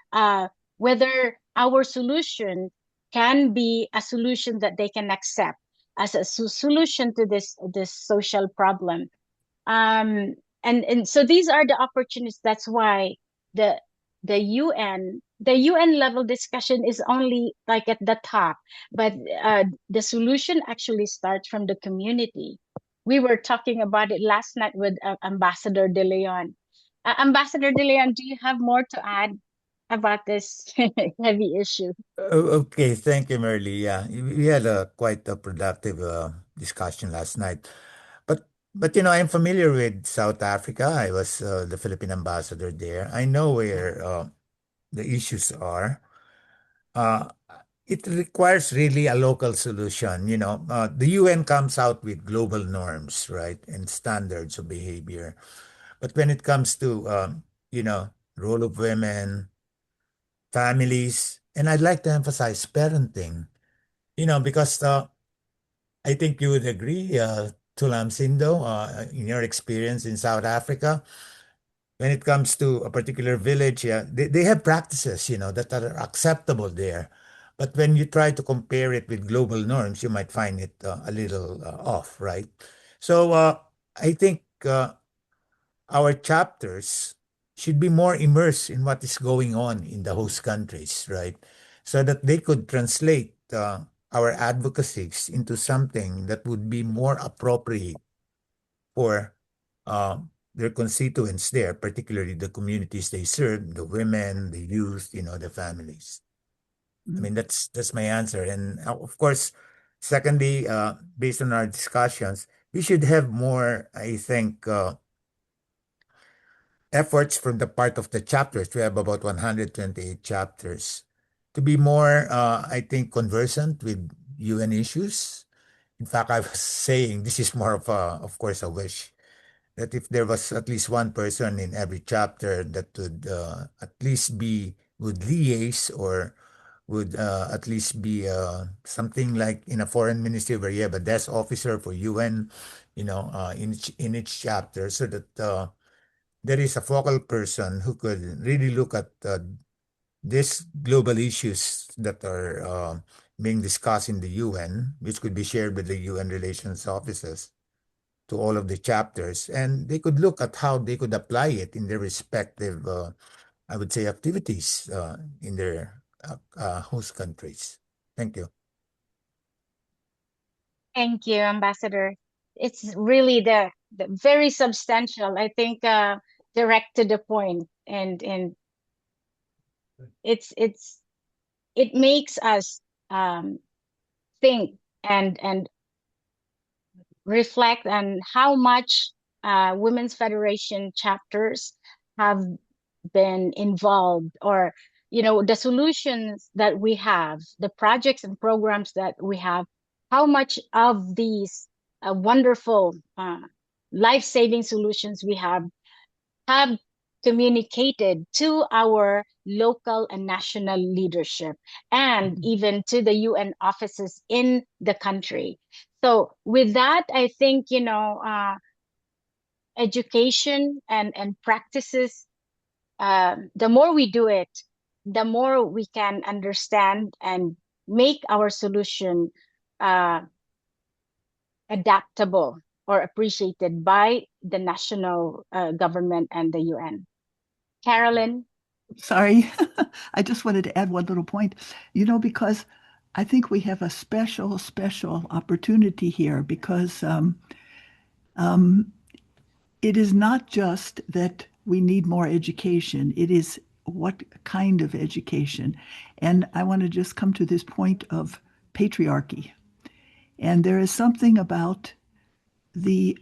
Speaker 1: whether our solution can be a solution that they can accept as a solution to this social problem. And so these are the opportunities. That's why the UN level discussion is only like at the top, but the solution actually starts from the community. We were talking about it last night with Ambassador De Leon. Ambassador De Leon, do you have more to add about this heavy issue?
Speaker 2: Okay, thank you, Merly. Yeah, we had a quite a productive discussion last night. But I'm familiar with South Africa. I was the Philippine ambassador there. I know where the issues are. Uh, it requires really a local solution. The UN comes out with global norms, right, and standards of behavior. But when it comes to role of women, families, and I'd like to emphasize parenting, because I think you would agree, Tulam Sindo, in your experience in South Africa, when it comes to a particular village, yeah, they have practices, that are acceptable there. But when you try to compare it with global norms, you might find it a little off, right? So I think our chapters should be more immersed in what is going on in the host countries, right? So that they could translate our advocacies into something that would be more appropriate for their constituents there, particularly the communities they serve, the women, the youth, the families. I mean, that's my answer. And of course, secondly, based on our discussions, we should have more, I think, efforts from the part of the chapters. We have about 128 chapters to be more, I think, conversant with UN issues. In fact, I was saying this is more of course, a wish that if there was at least one person in every chapter that would at least would liaise or would at least be something like in a foreign ministry where you have a desk officer for UN, in each chapter, so that there is a focal person who could really look at these global issues that are being discussed in the UN, which could be shared with the UN relations offices to all of the chapters, and they could look at how they could apply it in their respective, I would say, activities in their host countries. Thank you.
Speaker 1: Thank you, Ambassador. It's really the very substantial, I think, direct to the point, and it makes us think and reflect on how much women's federation chapters have been involved, or the solutions that we have, the projects and programs that we have, how much of these wonderful life-saving solutions we have communicated to our local and national leadership, and even to the UN offices in the country. So with that, I think, education and practices, the more we do it, the more we can understand and make our solution adaptable or appreciated by the national government and the UN. Carolyn?
Speaker 5: Sorry, I just wanted to add one little point, because I think we have a special opportunity here, because it is not just that we need more education, it is what kind of education. And I want to just come to this point of patriarchy. And there is something about the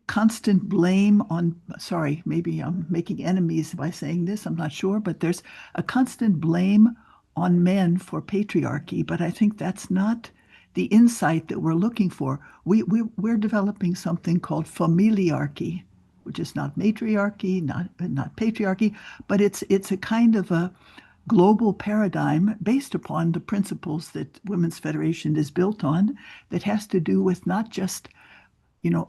Speaker 5: constant blame on, sorry, maybe I'm making enemies by saying this, I'm not sure, but there's a constant blame on men for patriarchy, but I think that's not the insight that we're looking for. We're developing something called familiarchy, which is not matriarchy, not patriarchy, but it's a kind of a global paradigm based upon the principles that Women's Federation is built on, that has to do with not just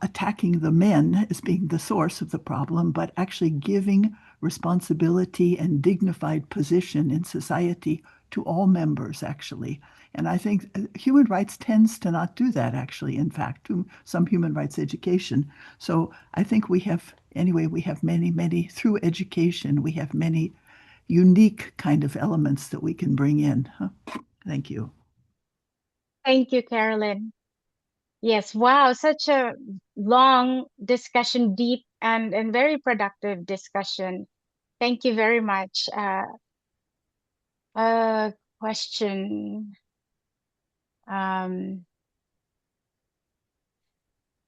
Speaker 5: attacking the men as being the source of the problem, but actually giving responsibility and dignified position in society to all members, actually. And I think human rights tends to not do that, actually, in fact, to some human rights education. So I think we have many, through education, we have many unique kind of elements that we can bring in. Thank you.
Speaker 1: Thank you, Carolyn. Yes, wow, such a long discussion, deep and very productive discussion. Thank you very much. Question from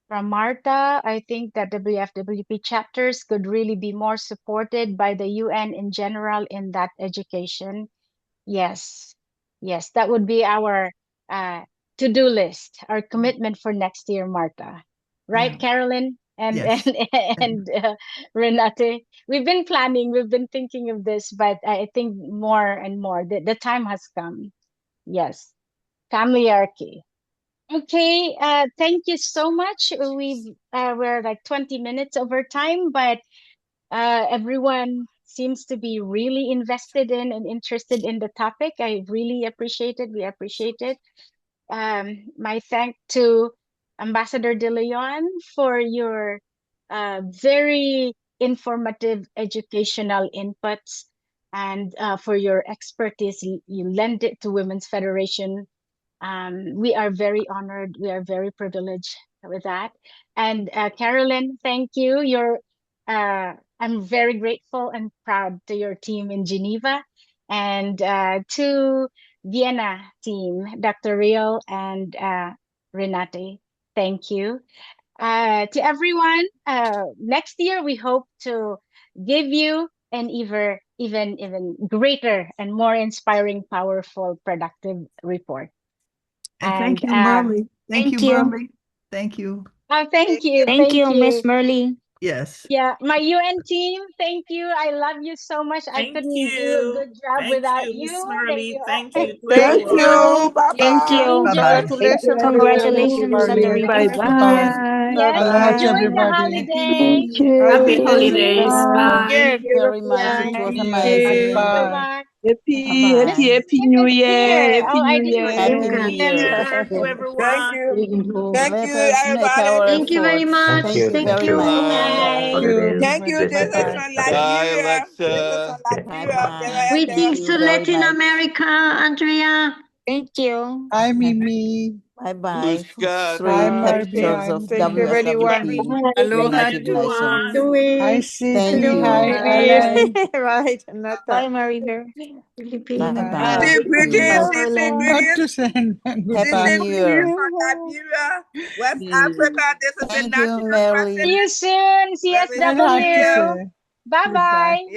Speaker 1: Marta. I think that WFWP chapters could really be more supported by the UN in general in that education. Yes, that would be our to-do list, our commitment for next year, Marta. Right,
Speaker 5: Yeah.
Speaker 1: Carolyn and
Speaker 5: Yes.
Speaker 1: and Renate? We've been planning, we've been thinking of this, but I think more and more the time has come. Yes, familiarity. Okay, thank you so much. We're like 20 minutes over time, but everyone seems to be really invested in and interested in the topic. I really appreciate it. We appreciate it. My thank to Ambassador De Leon for your very informative educational inputs, and for your expertise you lend it to Women's Federation. We are very honored. We are very privileged with that. And Carolyn, thank you. I'm very grateful and proud to your team in Geneva, and to Vienna team, Dr. Riel and Renate. Thank you. To everyone, next year we hope to give you an even greater and more inspiring, powerful, productive report.
Speaker 5: And thank you, Merle. Thank you, Merle. Thank you.
Speaker 1: Oh, thank you.
Speaker 4: Thank you, Miss Merle.
Speaker 5: Yes.
Speaker 1: Yeah, my UN team, thank you. I love you so much. I
Speaker 16: Thank
Speaker 1: couldn't do a
Speaker 16: you.
Speaker 1: good job
Speaker 16: Thank
Speaker 1: without
Speaker 16: you,
Speaker 1: you.
Speaker 16: Miss
Speaker 1: Thank
Speaker 16: Marley.
Speaker 1: you.
Speaker 16: Thank you to
Speaker 15: Thank
Speaker 16: everyone.
Speaker 15: you. Bye
Speaker 6: Thank
Speaker 15: bye.
Speaker 6: you.
Speaker 5: Bye-bye.
Speaker 17: Congratulations
Speaker 11: Thank
Speaker 17: on the
Speaker 11: you.
Speaker 17: work.
Speaker 11: Thank
Speaker 17: Thank
Speaker 11: you,
Speaker 17: you,
Speaker 6: Congratulations on the
Speaker 11: Marley.
Speaker 17: Marley.
Speaker 6: report.
Speaker 13: Bye-bye.
Speaker 1: Yes,
Speaker 17: Good luck,
Speaker 1: enjoy the
Speaker 17: everybody.
Speaker 1: holiday.
Speaker 11: Thank you.
Speaker 10: Happy
Speaker 11: Thank you.
Speaker 10: holidays.
Speaker 11: Bye.
Speaker 10: Bye.
Speaker 17: Thank you very much. It
Speaker 5: Thank
Speaker 17: was
Speaker 5: you.
Speaker 17: amazing.
Speaker 5: Bye-bye.
Speaker 1: Bye-bye.
Speaker 15: Happy
Speaker 17: Bye-bye.
Speaker 15: New Year.
Speaker 1: Here.
Speaker 15: Happy
Speaker 1: Oh, I
Speaker 15: New
Speaker 1: just
Speaker 15: Year.
Speaker 1: forgot
Speaker 17: Happy
Speaker 1: to
Speaker 17: New
Speaker 16: Happy New
Speaker 17: Year.
Speaker 16: Year to
Speaker 15: Thank
Speaker 16: everyone.
Speaker 15: you. Thank
Speaker 17: Let
Speaker 15: you,
Speaker 17: us make our
Speaker 15: everybody.
Speaker 11: Thank you very
Speaker 17: effort.
Speaker 11: much.
Speaker 14: Thank
Speaker 17: Thank
Speaker 14: you.
Speaker 17: you
Speaker 11: Thank
Speaker 14: Thank
Speaker 17: very
Speaker 14: you.
Speaker 17: much.
Speaker 11: you.
Speaker 14: Happy
Speaker 1: Bye.
Speaker 14: holidays.
Speaker 15: Thank you.
Speaker 14: Stay
Speaker 15: This
Speaker 14: safe.
Speaker 15: is
Speaker 17: Bye-bye.
Speaker 15: from
Speaker 14: Bye-bye.
Speaker 18: Bye,
Speaker 15: Liberia. This is
Speaker 18: Alexa.
Speaker 15: from
Speaker 17: Bye-bye.
Speaker 15: Liberia.
Speaker 17: Thank
Speaker 11: Greetings
Speaker 17: you
Speaker 11: to
Speaker 17: very
Speaker 11: Latin
Speaker 17: much.
Speaker 11: America, Andrea.
Speaker 6: Thank you.
Speaker 17: Bye.
Speaker 18: Hi, Mimi.
Speaker 17: Bye-bye.
Speaker 18: Hi,
Speaker 17: 3
Speaker 18: Marby.
Speaker 17: pictures
Speaker 18: Hi,
Speaker 17: of
Speaker 18: Thank you,
Speaker 17: WFWP,
Speaker 18: everyone.
Speaker 11: Hi,
Speaker 16: Aloha,
Speaker 17: United
Speaker 16: everyone.
Speaker 17: Nations.
Speaker 18: Hi,
Speaker 11: Louis.
Speaker 17: Thank
Speaker 18: Cece.
Speaker 11: Hello.
Speaker 18: Hi,
Speaker 17: you.
Speaker 6: Bye.
Speaker 18: Ellen.
Speaker 11: Right,
Speaker 6: Bye,
Speaker 11: Anata.
Speaker 6: Mariver.
Speaker 11: Philippines.
Speaker 18: Bye.
Speaker 17: Bye-bye.
Speaker 15: Greetings,
Speaker 11: Bye.
Speaker 15: Sissy,
Speaker 17: Carolyn,
Speaker 18: What to
Speaker 15: greetings.
Speaker 18: send?
Speaker 17: Happy
Speaker 15: Sissy,
Speaker 18: Goodbye.
Speaker 17: New
Speaker 15: greetings
Speaker 17: Year.
Speaker 15: from Liberia, West
Speaker 5: Mm.
Speaker 15: Africa. This is the
Speaker 17: Thank you,
Speaker 15: national
Speaker 1: See
Speaker 17: Mary.
Speaker 1: you
Speaker 15: president.
Speaker 1: soon,
Speaker 15: Very
Speaker 18: I like to
Speaker 1: CSW.
Speaker 15: sincere.
Speaker 18: say
Speaker 1: Bye
Speaker 18: goodbye.
Speaker 1: bye.